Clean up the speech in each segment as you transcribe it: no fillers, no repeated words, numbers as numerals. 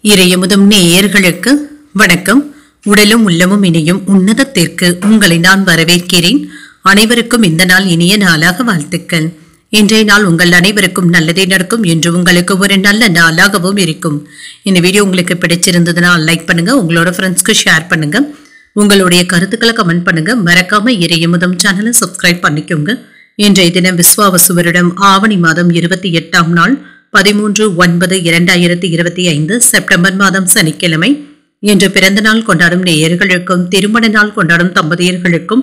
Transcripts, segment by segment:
இறையமுதும் நேயர்களுக்கு வணக்கம். உடலும் உள்ளமும் இணையும் உன்னதத்திற்கு உங்களை நான் வரவேற்கிறேன். அனைவருக்கும் இந்த நாள் இனிய நாளாக வாழ்த்துக்கள். இன்றைய நாள் உங்கள் அனைவருக்கும் நல்லதே நடக்கும் என்று உங்களுக்கு ஒரு நல்ல நாளாகவும் இருக்கும். இந்த வீடியோ உங்களுக்கு பிடிச்சிருந்ததுனால் லைக் பண்ணுங்க, உங்களோட ஃப்ரெண்ட்ஸ்க்கு ஷேர் பண்ணுங்க, உங்களுடைய கருத்துக்களை கமெண்ட் பண்ணுங்க. மறக்காம இறையமுதம் சேனலை சப்ஸ்கிரைப் பண்ணிக்கோங்க. இன்றைய தினம் விஸ்வாவசு வருடம் ஆவணி மாதம் 28ஆம் நாள் 13/9/2025 செப்டம்பர் மாதம் சனிக்கிழமை. இன்று பிறந்த நாள் கொண்டாடும் நேயர்களுக்கும் திருமண நாள் கொண்டாடும் தம்பதியர்களுக்கும்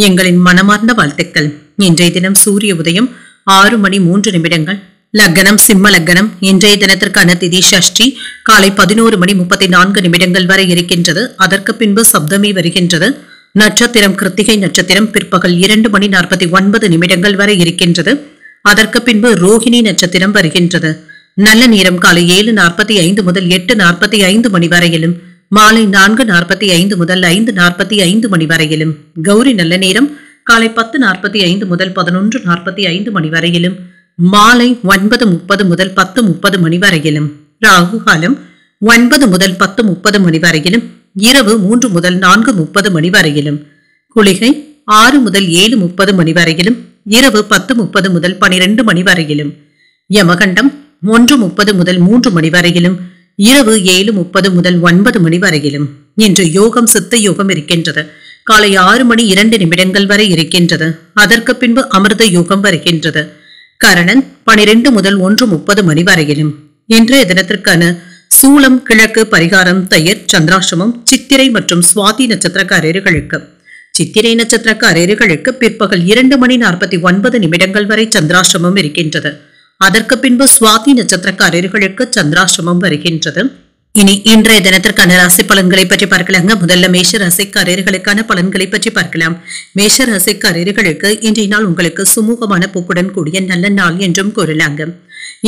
எங்களின் மனமார்ந்த வாழ்த்துக்கள். இன்றைய தினம் சூரிய உதயம் 6:03 லக்னம் சிம்ம லக்னம். இன்றைய தினத்திற்கான திதி சஷ்டி காலை 11:34 வரை இருக்கின்றது. அதற்கு பின்பு சப்தமி வருகின்றது. நட்சத்திரம் கிருத்திகை நட்சத்திரம் பிற்பகல் 2:49 வரை இருக்கின்றது. அதற்கு பின்பு ரோஹிணி நட்சத்திரம் வருகின்றது. நல்ல நேரம் காலை 7:45 முதல் 8:45 வரையிலும், மாலை 4:45 முதல் 5:45 வரையிலும். கௌரி நல்ல நேரம் காலை 10:45 முதல் 11:45 வரையிலும், மாலை 9:30 முதல் 10:30 வரையிலும். ராகு காலம் 9 முதல் 10:30 வரையிலும், இரவு 3 முதல் 4:30 வரையிலும். குளிகை 6 முதல் 7:30 வரையிலும், இரவு 10:30 முதல் 12 வரையிலும். யமகண்டம் 1:30 முதல் 3 வரையிலும், இரவு 7:30 முதல் 9 வரையிலும். இன்று யோகம் சித்த யோகம் இருக்கின்றது. காலை 6:02 வரை இருக்கின்றது. அதற்கு பின்பு அமிர்த யோகம் வருகின்றது. கரணன் 12 முதல் 1:30 வரையிலும். இன்றைய தினத்திற்கான சூலம் கிழக்கு, பரிகாரம் தயிர், சந்திராசிரமம். சித்திரை மற்றும் சுவாதி நட்சத்திரக்காரர்களுக்கு சித்திரை நட்சத்திரக்காரர்களுக்கு பிற்பகல் 2:49 வரை சந்திராசிரமம் இருக்கின்றது. அதற்கு பின்பு சுவாதி நட்சத்திரக்காரர்களுக்கு சந்திராசிரமம் வருகின்றது. இனி இன்றைய தினத்திற்கான ராசி பலன்களை பற்றி பார்க்கலாங்க. முதல்ல மேஷ ராசிக்காரர்களுக்கான பலன்களை பற்றி பார்க்கலாம். மேஷ ராசிக்காரர்களுக்கு இன்றைய நாள் உங்களுக்கு சுமூகமான போக்குடன் கூடிய நல்ல நாள் என்றும் கூறலாங்க.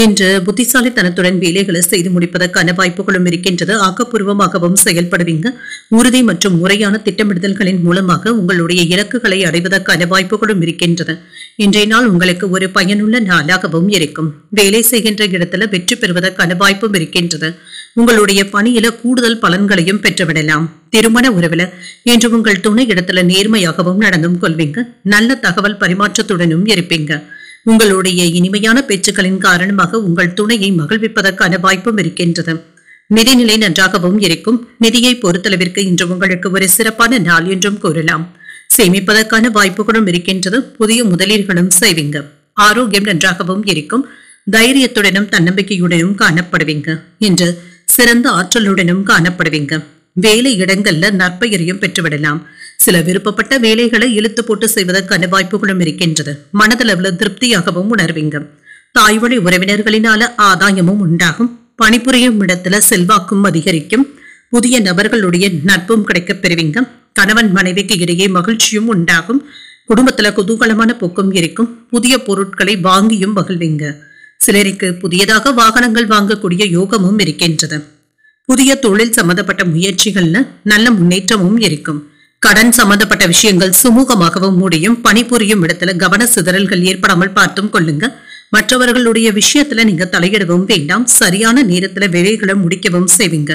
இன்று புத்திசாலித்தனத்துடன் வேலைகளை செய்து முடிப்பதற்கான வாய்ப்புகளும் இருக்கின்றது. ஆக்கப்பூர்வமாகவும் செயல்படுவீங்க. உறுதி மற்றும் முறையான திட்டமிடுதல்களின் மூலமாக உங்களுடைய இலக்குகளை அடைவதற்கான வாய்ப்புகளும் இருக்கின்றது. இன்றைய நாள் உங்களுக்கு ஒரு பயனுள்ள நாளாகவும் இருக்கும். வேலை செய்கின்ற இடத்துல வெற்றி பெறுவதற்கான வாய்ப்பும் இருக்கின்றது. உங்களுடைய பணியில கூடுதல் பலன்களையும் பெற்றுவிடலாம். திருமண உறவுல இன்று உங்கள் துணை இடத்துல நேர்மையாகவும் நடந்தும் கொள்வீங்க. நல்ல தகவல் பரிமாற்றத்துடனும் இருப்பீங்க. உங்களுடைய இனிமையான பேச்சுக்களின் காரணமாக உங்கள் துணையை மகிழ்விப்பதற்கான வாய்ப்பும் இருக்கின்றது. நிதிநிலை நன்றாகவும் இருக்கும். நிதியை பொறுத்தளவிற்கு இன்று உங்களுக்கு ஒரு சிறப்பான நாள் என்றும் கூறலாம். சேமிப்பதற்கான வாய்ப்புகளும் இருக்கின்றது. புதிய முதலீடுகளும் செய்வீங்க. ஆரோக்கியம் நன்றாகவும் இருக்கும். தைரியத்துடனும் தன்னம்பிக்கையுடனும் காணப்படுவீங்க. இன்று சிறந்த ஆற்றலுடனும் காணப்படுவீங்க. வேலை இடங்கள்ல நற்பெயரையும் பெற்றுவிடலாம். சில விருப்பப்பட்ட வேலைகளை இழுத்து போட்டு செய்வதற்கான வாய்ப்புகளும் இருக்கின்றது. மனதளவுல திருப்தியாகவும் உணர்வீங்க. தாய் வழி உறவினர்களினால ஆதாயமும் உண்டாகும். பணிபுரியும் இடத்துல செல்வாக்கும் அதிகரிக்கும். புதிய நபர்களுடைய நட்பும் கிடைக்கப் பெறுவீங்க. கணவன் மனைவிக்கு இடையே மகிழ்ச்சியும் உண்டாகும். குடும்பத்துல குதூகலமான போக்கும் இருக்கும். புதிய பொருட்களை வாங்கியும் மகிழ்வீங்க. சிலருக்கு புதியதாக வாகனங்கள் வாங்கக்கூடிய யோகமும் இருக்கின்றது. புதிய தொழில் சம்பந்தப்பட்ட முயற்சிகள்ல நல்ல முன்னேற்றமும் இருக்கும். கடன் சம்பந்தப்பட்ட விஷயங்கள் சுமூகமாகவும் முடியும். பணிபுரியும் இடத்துல கவன சிதறல்கள் ஏற்படாமல் பார்த்தும் கொள்ளுங்க. மற்றவர்களுடைய விஷயத்துல நீங்க தலையிடவும் வேண்டாம். சரியான நேரத்துல வேலைகளை முடிக்கவும் செய்வீங்க.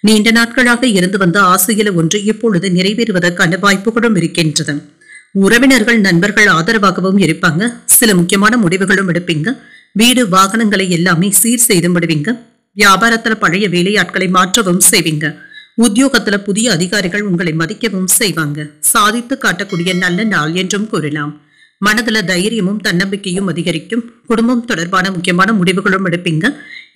நீண்ட நாட்களாக இருந்து வந்த ஆசையில ஒன்று இப்பொழுது நிறைவேறுவதற்கான வாய்ப்புகளும் இருக்கின்றது. உறவினர்கள் நண்பர்கள் ஆதரவாகவும் இருப்பாங்க. சில முக்கியமான முடிவுகளும் எடுப்பீங்க. வீடு வாகனங்களை எல்லாமே சீர் செய்து விடுவீங்க. வியாபாரத்துல பழைய வேலையாட்களை மாற்றவும் செய்வீங்க. உத்தியோகத்துல புதிய அதிகாரிகள் உங்களை மதிக்கவும் செய்வாங்க. சாதித்து காட்டக்கூடிய நல்ல நாள் என்றும் கூறலாம். மனதுல தைரியமும் தன்னம்பிக்கையும் அதிகரிக்கும். குடும்பம் தொடர்பான முக்கியமான முடிவுகளும் எடுப்பீங்க.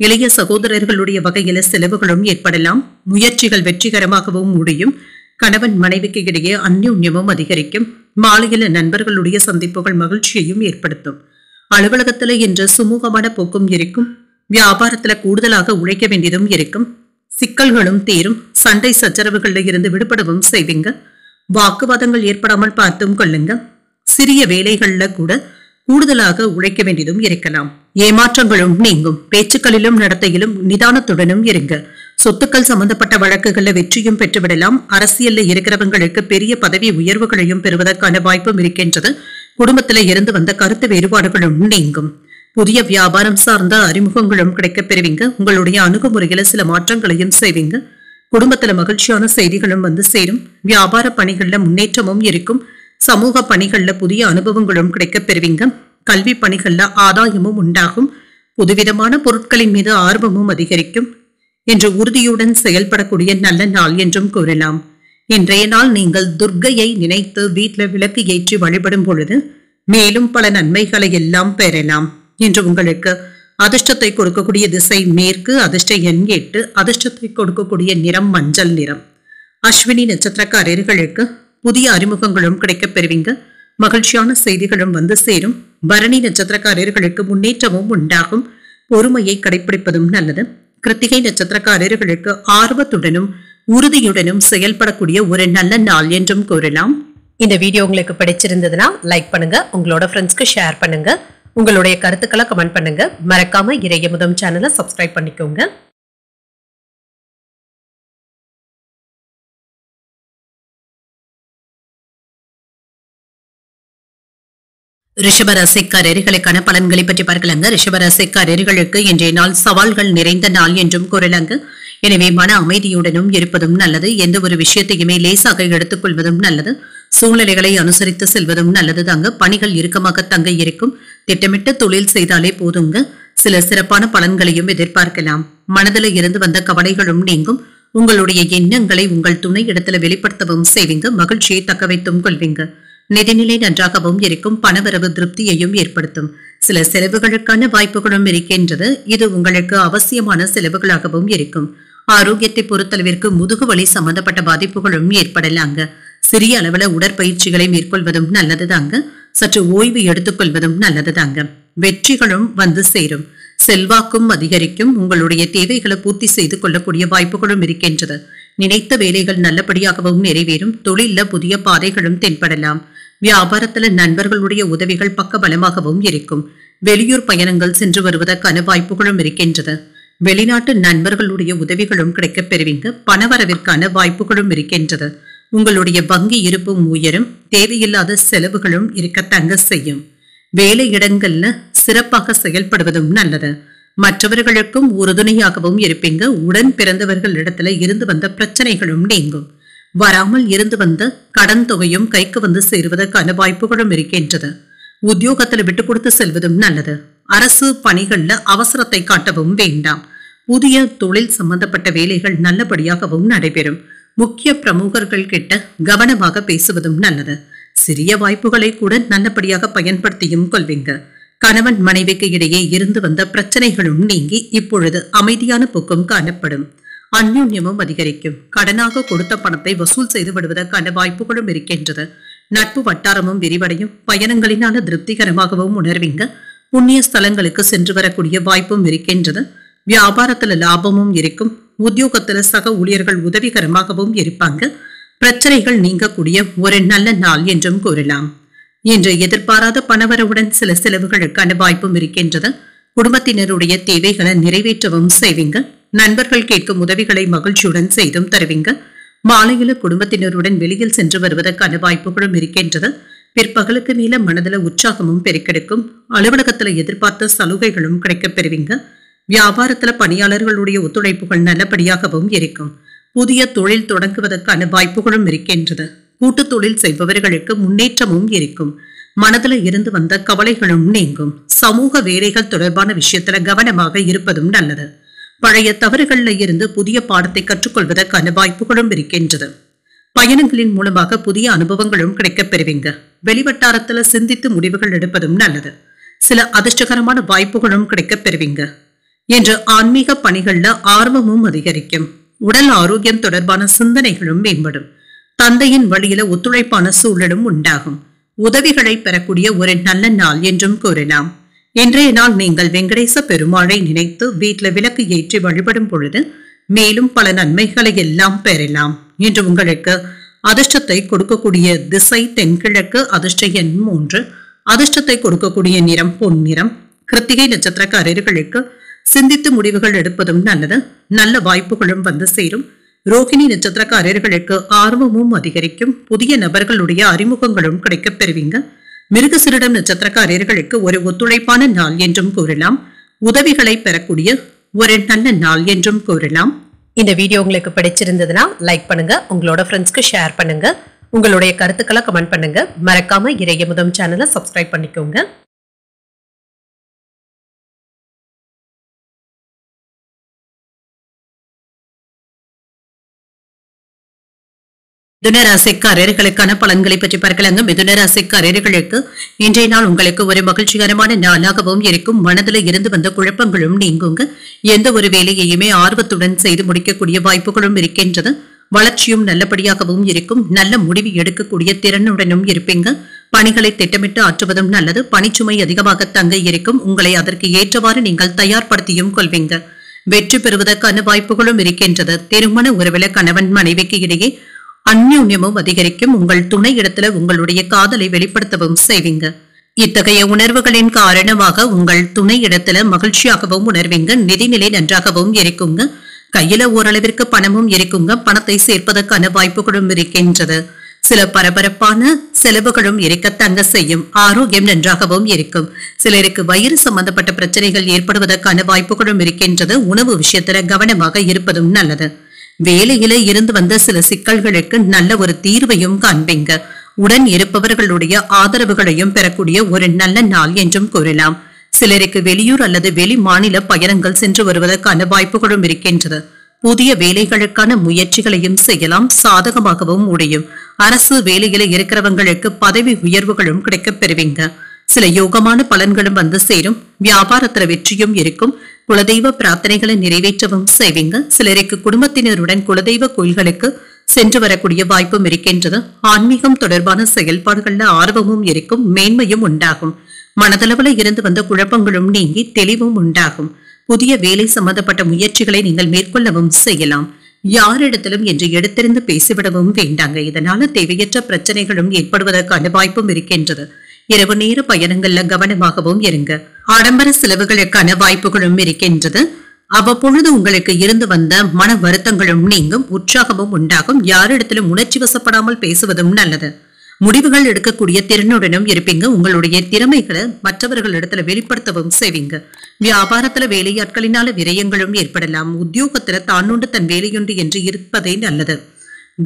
இளைய சகோதரர்களுடைய வகையில செலவுகளும் ஏற்படலாம். முயற்சிகள் வெற்றிகரமாகவும் முடியும். கணவன் மனைவிக்கு இடையே அந்யோன்யமும் அதிகரிக்கும். மாலையில நண்பர்களுடைய சந்திப்புகள் மகிழ்ச்சியையும் ஏற்படுத்தும். அலுவலகத்துல இன்று சுமூகமான போக்கும் இருக்கும். வியாபாரத்துல கூடுதலாக உழைக்க வேண்டியதும் இருக்கும். சிக்கல்களும் தீரும். சண்டை சச்சரவுகள்ல இருந்து விடுபடவும் செய்வீங்க. வாக்குவாதங்கள் ஏற்படாமல் பார்த்தும் கொள்ளுங்க. சிறிய வேலைகள்ல கூட கூடுதலாக உழைக்க வேண்டியதும் இருக்கலாம். ஏமாற்றங்களும் நீங்கும். பேச்சுக்களிலும் நடத்தையிலும் நிதானத்துடனும் இருங்க. சொத்துக்கள் சம்பந்தப்பட்ட வழக்குகள்ல வெற்றியும் பெற்றுவிடலாம். அரசியல்ல இருக்கிறவங்களுக்கு பெரிய பதவி உயர்வுகளையும் பெறுவதற்கான வாய்ப்பும் இருக்கின்றது. குடும்பத்தில இருந்து வந்த கருத்து வேறுபாடுகளும் நீங்கும். புதிய வியாபாரம் சார்ந்த அறிமுகங்களும் கிடைக்கப் பெறுவீங்க. உங்களுடைய அணுகுமுறையில சில மாற்றங்களையும் செய்வீங்க. குடும்பத்துல மகிழ்ச்சியான செய்திகளும் வந்து சேரும். வியாபார பணிகள்ல முன்னேற்றமும் இருக்கும். சமூக பணிகள்ல புதிய அனுபவங்களும் கிடைக்கப் பெறுவீங்க. கல்வி பணிகள்ல ஆதாயமும் உண்டாகும். புதுவிதமான பொருட்களின் மீது ஆர்வமும் அதிகரிக்கும். என்று உறுதியுடன் செயல்படக்கூடிய நல்ல நாள் என்றும் கூறலாம். இன்றைய நாள் நீங்கள் துர்க்கையை நினைத்து வீட்டுல விளக்கு ஏற்றி வழிபடும் பொழுது மேலும் பல நன்மைகளை எல்லாம் பெறலாம். இன்று உங்களுக்கு அதிர்ஷ்டத்தை கொடுக்கக்கூடிய திசை மேற்கு, அதிர்ஷ்ட எண் 8, அதிர்ஷ்டத்தை கொடுக்கக்கூடிய நிறம் மஞ்சள் நிறம். அஸ்வினி நட்சத்திரக்காரர்களுக்கு புதிய அறிமுகங்களும் கிடைக்கப் பெறுவீங்க. மகிழ்ச்சியான செய்திகளும் வந்து சேரும். பரணி நட்சத்திரக்காரர்களுக்கு முன்னேற்றமும் உண்டாகும். பொறுமையை கடைபிடிப்பதும் நல்லது. கிருத்திகை நட்சத்திரக்காரர்களுக்கு ஆர்வத்துடனும் உறுதியுடனும் செயல்படக்கூடிய ஒரு நல்ல நாள் என்றும் கூறலாம். இந்த வீடியோ உங்களுக்கு பிடிச்சிருந்ததுன்னா லைக் பண்ணுங்க, உங்களோட ஃப்ரெண்ட்ஸ்க்கு ஷேர் பண்ணுங்க, உங்களுடைய கருத்துக்களை கமெண்ட் பண்ணுங்க. மறக்காம இறையமுதம் சேனலை சப்ஸ்கிரைப் பண்ணிக்கோங்க. ரிஷபராசிக்காரர்களுக்கான பலன்களை பற்றி பார்க்கலாங்க. ரிஷபராசிக்காரர்களுக்கு இன்றைய நாள் சவால்கள் நிறைந்த நாள் என்றும் கூறலாங்க. எனவே மன அமைதியுடனும் இருப்பதும் நல்லது. எந்த ஒரு விஷயத்தையுமே லேசாக எடுத்துக்கொள்வதும் நல்லது. சூழ்நிலைகளை அனுசரித்து செல்வதும் நல்லது தாங்க. பணிகள் இறுக்கமாக தங்க இருக்கும். திட்டமிட்ட தொழில் செய்தாலே போதுங்க. சில சிறப்பான பலன்களையும் எதிர்பார்க்கலாம். மனதில் இருந்து வந்த கவலைகளும் நீங்கும். உங்களுடைய எண்ணங்களை உங்கள் துணை இடத்துல வெளிப்படுத்தவும் செய்வீங்க. மகிழ்ச்சியை தக்க வைத்தும் கொள்வீங்க. நிதிநிலை நன்றாகவும் இருக்கும். பணவரவு திருப்தியையும் ஏற்படுத்தும். சில செலவுகளுக்கான வாய்ப்புகளும் இருக்கின்றது. இது உங்களுக்கு அவசியமான செலவுகளாகவும் இருக்கும். ஆரோக்கியத்தை பொறுத்தளவிற்கு முதுகு வலி சம்பந்தப்பட்ட பாதிப்புகளும் ஏற்படலாங்க. சிறிய அளவுல உடற்பயிற்சிகளை மேற்கொள்வதும் நல்லது தாங்க. சற்று ஓய்வு எடுத்துக்கொள்வதும் நல்லது தாங்க. வெற்றிகளும் வந்து சேரும். செல்வாக்கும் அதிகரிக்கும். உங்களுடைய தேவைகளை பூர்த்தி செய்து கொள்ளக்கூடிய வாய்ப்புகளும் இருக்கின்றது. நினைத்த வேலைகள் நல்லபடியாகவும் நிறைவேறும். தொழில புதிய பாதைகளும் தென்படலாம். வியாபாரத்துல நண்பர்களுடைய உதவிகள் பக்க பலமாகவும் இருக்கும். வெளியூர் பயணங்கள் சென்று வருவதற்கான வாய்ப்புகளும் இருக்கின்றது. வெளிநாட்டு நண்பர்களுடைய உதவிகளும் கிடைக்கப் பெறுவீங்க. பணவரவிற்கான வாய்ப்புகளும் இருக்கின்றது. உங்களுடைய வங்கி இருப்பும் உயரும். தேவையில்லாத செலவுகளும் இருக்கத்தங்க செய்யும். வேலை இடங்கள்ல சிறப்பாக செயல்படுவதும் நல்லது. மற்றவர்களுக்கும் உறுதுணையாகவும் இருப்பீங்க. உடன் பிறந்தவர்கள் இடத்துல இருந்து வந்த பிரச்சனைகளும் நீங்கும். வராமல் இருந்து வந்த கடன் தொகையும் கைக்கு வந்து சேருவதற்கான வாய்ப்புகளும் இருக்கின்றது. உத்தியோகத்துல விட்டு கொடுத்து செல்வதும் நல்லது. அரசு பணிகள்ல அவசரத்தை காட்டவும் வேண்டாம். புதிய தொழில் சம்பந்தப்பட்ட வேலைகள் நல்லபடியாகவும் நடைபெறும். முக்கிய பிரமுகர்கள் கிட்ட கவனமாக பேசுவதும் நல்லது. சிறிய வாய்ப்புகளை கூட நல்லபடியாக பயன்படுத்தியும் கொள்வீங்க. கணவன் மனைவிக்கு இடையே இருந்து வந்த பிரச்சனைகளும் நீங்கி இப்பொழுது அமைதியான போக்கும் காணப்படும். அந்யோன்யமும் அதிகரிக்கும். கடனாக கொடுத்த பணத்தை வசூல் செய்து விடுவதற்கான வாய்ப்புகளும் இருக்கின்றது. நட்பு வட்டாரமும் விரிவடையும். பயணங்களினால திருப்திகரமாகவும் உணர்வீங்க. புண்ணிய ஸ்தலங்களுக்கு சென்று வரக்கூடிய வாய்ப்பும் இருக்கின்றது. வியாபாரத்துல லாபமும் இருக்கும். உத்தியோகத்துல சக ஊழியர்கள் உதவிகரமாகவும் இருப்பாங்க. பிரச்சனைகள் நீங்கக்கூடிய ஒரு நல்ல நாள் என்றும் கூறலாம். இன்று எதிர்பாராத பணவரவுடன் சில செலவுகளுக்கான வாய்ப்பும் இருக்கின்றது. குடும்பத்தினருடைய தேவைகளை நிறைவேற்றவும் செய்வீங்க. நண்பர்கள் கேட்கும் உதவிகளை மகிழ்ச்சியுடன் செய்தும் தருவீங்க. மாலையில குடும்பத்தினருடன் வெளியில் சென்று வருவதற்கான வாய்ப்புகளும் இருக்கின்றது. பிற்பகலுக்கு மேல மனதில உற்சாகமும் பெருக்கெடுக்கும். அலுவலகத்துல எதிர்பார்த்த சலுகைகளும் கிடைக்கப் பெறுவீங்க. வியாபாரத்துல பணியாளர்களுடைய ஒத்துழைப்புகள் நல்லபடியாகவும் இருக்கும். புதிய தொழில் தொடங்குவதற்கான வாய்ப்புகளும் இருக்கின்றது. கூட்டு தொழில் செய்பவர்களுக்கு முன்னேற்றமும் இருக்கும். மனதில் இருந்து வந்த கவலைகளும் நீங்கும். சமூக வேலைகள் தொடர்பான விஷயத்துல கவனமாக இருப்பதும் நல்லது. பழைய தவறுகள்ல இருந்து புதிய பாடத்தை கற்றுக்கொள்வதற்கான வாய்ப்புகளும் இருக்கின்றது. பயணங்களின் மூலமாக புதிய அனுபவங்களும் கிடைக்கப் பெறுவீங்க. வெளிவட்டாரத்துல சிந்தித்து முடிவுகள் எடுப்பதும் நல்லது. சில அதிர்ஷ்டகரமான வாய்ப்புகளும் கிடைக்கப் பெறுவீங்க. என்று ஆன்மீக பணிகள்ல ஆர்வமும் அதிகரிக்கும். உடல் ஆரோக்கியம் தொடர்பான சிந்தனைகளும் மேம்படும். தந்தையின் வழியில ஒத்துழைப்பான சூழலும் உண்டாகும். உதவிகளை பெறக்கூடிய ஒரு நல்ல நாள் என்றும் கூறலாம். இன்றைய நாள் நீங்கள் வெங்கடேச பெருமாளை நினைத்து வீட்டுல விளக்கு ஏற்றி வழிபடும் பொழுது மேலும் பல நன்மைகளை எல்லாம் பெறலாம். இன்று உங்களுக்கு அதிர்ஷ்டத்தை கொடுக்கக்கூடிய திசை தென்கிழக்கு, அதிர்ஷ்ட எண் 3, அதிர்ஷ்டத்தை கொடுக்கக்கூடிய நிறம் பொன்னிறம். கிருத்திகை நட்சத்திரக்காரர்களுக்கு சிந்தித்து முடிவுகள் எடுப்பதும் நல்லது. நல்ல வாய்ப்புகளும் வந்து சேரும். ரோகிணி நட்சத்திரக்காரர்களுக்கு ஆர்வமும் அதிகரிக்கும். புதிய நபர்களுடைய அறிமுகங்களும் கிடைக்கப் பெறுவீங்க. மிருகசீரிடம் நட்சத்திரக்காரர்களுக்கு ஒரு ஒத்துழைப்பான நாள் என்றும் கூறலாம். உதவிகளை பெறக்கூடிய ஒரு நல்ல நாள் என்றும் கூறலாம். இந்த வீடியோ உங்களுக்கு பிடிச்சிருந்ததுன்னா லைக் பண்ணுங்க, உங்களோட ஃப்ரெண்ட்ஸ்க்கு ஷேர் பண்ணுங்க, உங்களுடைய கருத்துக்களை கமெண்ட் பண்ணுங்க. மறக்காம இறையமுதம் சேனலை சப்ஸ்கிரைப் பண்ணிக்கோங்க. மிதுன ராசிக்காரர்களுக்கான பலன்களை பற்றி பார்க்கலாங்க. மிதுன ராசிக்காரர்களுக்கு இன்றைய நாள் உங்களுக்கு ஒரு மகிழ்ச்சிகரமான நாளாகவும் இருக்கும். மனதில் இருந்து வந்த குழப்பங்களும் நீங்குங்க. எந்த ஒரு வேலையையுமே ஆர்வத்துடன் செய்து முடிக்கக்கூடிய வாய்ப்புகளும் இருக்கின்றது. வளர்ச்சியும் நல்லபடியாகவும் இருக்கும். நல்ல முடிவு எடுக்கக்கூடிய திறனுடனும் இருப்பீங்க. பணிகளை திட்டமிட்டு ஆற்றுவதும் நல்லது. பணிச்சுமை அதிகமாக தங்க இருக்கும். உங்களை அதற்கு ஏற்றவாறு நீங்கள் தயார்படுத்தியும் கொள்வீங்க. வெற்றி பெறுவதற்கான வாய்ப்புகளும் இருக்கின்றது. திருமண உறவில கணவன் மனைவிக்கு இடையே அந்யோன்யமும் அதிகரிக்கும். உங்கள் துணை இடத்துல உங்களுடைய காதலை வெளிப்படுத்தவும் செய்வீங்க. இத்தகைய உணர்வுகளின் காரணமாக உங்கள் துணை இடத்துல மகிழ்ச்சியாகவும் உணர்வீங்க. நிதிநிலை நன்றாகவும் இருக்குங்க. கையில ஓரளவிற்கு பணமும் இருக்குங்க. பணத்தை சேர்ப்பதற்கான வாய்ப்புகளும் இருக்கின்றது. சில பரபரப்பான செலவுகளும் இருக்க தங்க செய்யும். ஆரோக்கியம் நன்றாகவும் இருக்கும். சிலருக்கு வயிறு சம்பந்தப்பட்ட பிரச்சனைகள் ஏற்படுவதற்கான வாய்ப்புகளும் இருக்கின்றது. உணவு விஷயத்துல கவனமாக இருப்பதும் நல்லது. வேலையில இருந்து வந்த சில சிக்கல்களுக்கு நல்ல ஒரு தீர்வையும் காண்பீங்க. உடன் இருப்பவர்களுடைய ஆதரவுகளையும் பெறக்கூடிய ஒரு நல்ல நாள் என்றும் கூறலாம். சிலருக்கு வெளியூர் அல்லது வெளி மாநில பயணங்கள் சென்று வருவதற்கான வாய்ப்புகளும் இருக்கின்றது. புதிய வேலைகளுக்கான முயற்சிகளையும் செய்யலாம். சாதகமாகவும் முடியும். அரசு வேலையில இருக்கிறவங்களுக்கு பதவி உயர்வுகளும் கிடைக்கப் பெறுவீங்க. சில யோகமான பலன்களும் வந்து சேரும். வியாபாரத்துல வெற்றியும் இருக்கும். குலதெய்வ பிரார்த்தனைகளை நிறைவேற்றவும் செய்வீங்க. சிலருக்கு குடும்பத்தினருடன் குலதெய்வ கோயில்களுக்கு சென்று வரக்கூடிய வாய்ப்பும் இருக்கின்றது. ஆன்மீகம் தொடர்பான செயல்பாடுகள்ல ஆர்வமும் இருக்கும். மேன்மையும் உண்டாகும். மனதளவுல இருந்து வந்த குழப்பங்களும் நீங்கி தெளிவும் உண்டாகும். புதிய வேலை சம்பந்தப்பட்ட முயற்சிகளை நீங்கள் மேற்கொள்ளவும் செய்யலாம். யாரிடத்திலும் என்று எடுத்திருந்து பேசிவிடவும் வேண்டாங்க. இதனால தேவையற்ற பிரச்சனைகளும் ஏற்படுவதற்கான வாய்ப்பும் இருக்கின்றது. இரவு நேர பயணங்கள்ல கவனமாகவும் இருங்க. ஆடம்பர செலவுகளுக்கான வாய்ப்புகளும் இருக்கின்றது. அவ்வப்பொழுது உங்களுக்கு இருந்து வந்த மன வருத்தங்களும் நீங்கும். உற்சாகமும் உண்டாகும். யாரிடத்திலும் உணர்ச்சி வசப்படாமல் பேசுவதும் நல்லது. முடிவுகள் எடுக்கக்கூடிய திறனுடனும் இருப்பீங்க. உங்களுடைய திறமைகளை மற்றவர்களிடத்துல வெளிப்படுத்தவும் செய்வீங்க. வியாபாரத்துல வேலையாட்களினால விரயங்களும் ஏற்படலாம். உத்தியோகத்துல தானுண்டு தன் வேலையுண்டு என்று இருப்பதே நல்லது.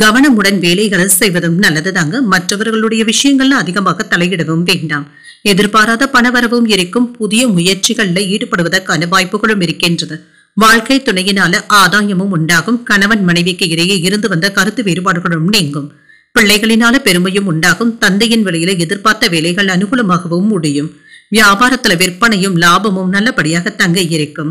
கவனமுடன் வேலைகளை செய்வதும் நல்லதுதாங்க. மற்றவர்களுடைய விஷயங்கள்ல அதிகமாக தலையிடவும் வேண்டாம். எதிர்பாராத பணவரவும் இருக்கும். புதிய முயற்சிகள்ல ஈடுபடுவதற்கான வாய்ப்புகளும் இருக்கின்றது. வாழ்க்கை துணையினால ஆதாயமும் உண்டாகும். கணவன் மனைவிக்கு இடையே இருந்து வந்த கருத்து வேறுபாடுகளும் நீங்கும். பிள்ளைகளினால பெருமையும் உண்டாகும். தந்தையின் வழியில எதிர்பார்த்த வேலைகள் அனுகூலமாகவும் முடியும். வியாபாரத்துல விற்பனையும் லாபமும் நல்லபடியாக தங்க இருக்கும்.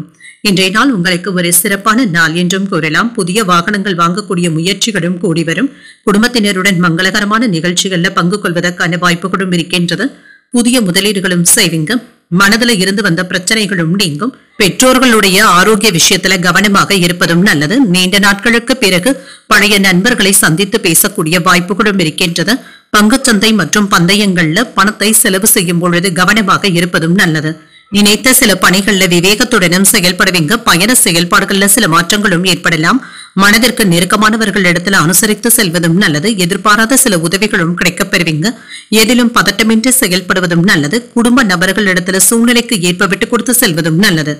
இன்றைய நாள் உங்களுக்கு ஒரு சிறப்பான நாள் என்றும் கூறலாம். புதிய வாகனங்கள் வாங்கக்கூடிய முயற்சிகளும் கூடி வரும். குடும்பத்தினருடன் மங்களகரமான நிகழ்ச்சிகள்ல பங்கு கொள்வதற்கான வாய்ப்புகளும் இருக்கின்றது. புதிய முதலீடுகளும் செய்வீங்க. மனதில் இருந்து வந்த பிரச்சனைகளும் நீங்கும். பெற்றோர்களுடைய ஆரோக்கிய விஷயத்துல கவனமாக இருப்பதும் நல்லது. நீண்ட நாட்களுக்கு பிறகு பழைய நண்பர்களை சந்தித்து பேசக்கூடிய வாய்ப்புகளும் இருக்கின்றது. பங்குச்சந்தை மற்றும் பந்தயங்கள்ல பணத்தை செலவு செய்யும் பொழுது கவனமாக இருப்பதும் நல்லது. நினைத்த சில பணிகள்ல விவேகத்துடனும் செயல்படுவீங்க. பயண செயல்பாடுகள்ல சில மாற்றங்களும் ஏற்படலாம். மனதிற்கு நெருக்கமானவர்கள் இடத்துல அனுசரித்து செல்வதும் நல்லது. எதிர்பாராத சில உதவிகளும் கிடைக்கப் பெறுவீங்க. எதிலும் பதட்டமின்றி செயல்படுவதும் நல்லது. குடும்ப நபர்கள் இடத்துல சூழ்நிலைக்கு ஏற்ப விட்டு கொடுத்து செல்வதும் நல்லது.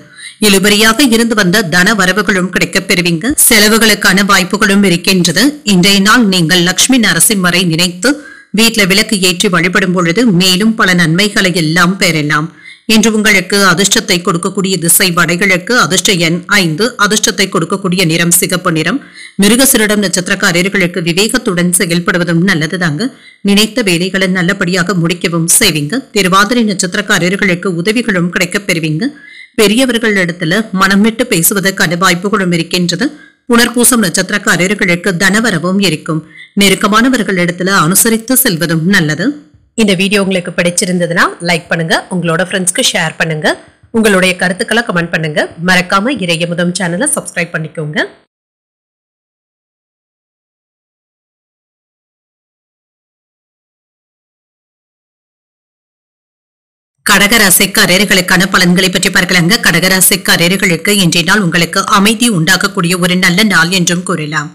இழுபறியாக இருந்து வந்த தன வரவுகளும் கிடைக்கப் பெறுவீங்க. செலவுகளுக்கான வாய்ப்புகளும் இருக்கின்றது. இன்றைய நாள் நீங்கள் லட்சுமி நரசிம்மரை நினைத்து வீட்டுல விளக்கு ஏற்றி வழிபடும் பொழுது மேலும் பல நன்மைகளை எல்லாம் பெறலாம். இன்று உங்களுக்கு அதிர்ஷ்டத்தை கொடுக்கக்கூடிய திசை வடகிழக்கு. அதிர்ஷ்ட எண் 5. அதிர்ஷ்டத்தை கொடுக்கக்கூடிய நிறம் சிகப்பு நிறம். மிருகசீரிடம் நட்சத்திரக்காரர்களுக்கு விவேகத்துடன் செயல்படுவதும் நல்லதுதாங்க. நினைத்த வேலைகளை நல்லபடியாக முடிக்கவும் செய்வீங்க. திருவாதிரை நட்சத்திரக்காரர்களுக்கு உதவிகளும் கிடைக்கப் பெறுவீங்க. பெரியவர்கள் இடத்துல மனம் விட்டு பேசுவதற்கான வாய்ப்புகளும் இருக்கின்றது. புனர்பூசம் நட்சத்திரக்காரர்களுக்கு தனவரவும் இருக்கும். நெருக்கமானவர்கள் இடத்துல அனுசரித்து செல்வதும் நல்லது. இந்த வீடியோ உங்களுக்கு பிடிச்சிருந்ததுன்னா லைக் பண்ணுங்க, உங்களோட ஃப்ரெண்ட்ஸ்க்கு ஷேர் பண்ணுங்க, உங்களுடைய கருத்துக்களை கமெண்ட் பண்ணுங்க. மறக்காம இறையமுதம் சேனலை சப்ஸ்கிரைப் பண்ணிக்கோங்க. கடகராசிக்காரர்களுக்கான பலன்களை பற்றி பார்க்கலாங்க. கடகராசிக்காரர்களுக்கு இன்றைய நாள் உங்களுக்கு அமைதி உண்டாக்கக்கூடிய ஒரு நல்ல நாள் என்றும் கூறலாம்.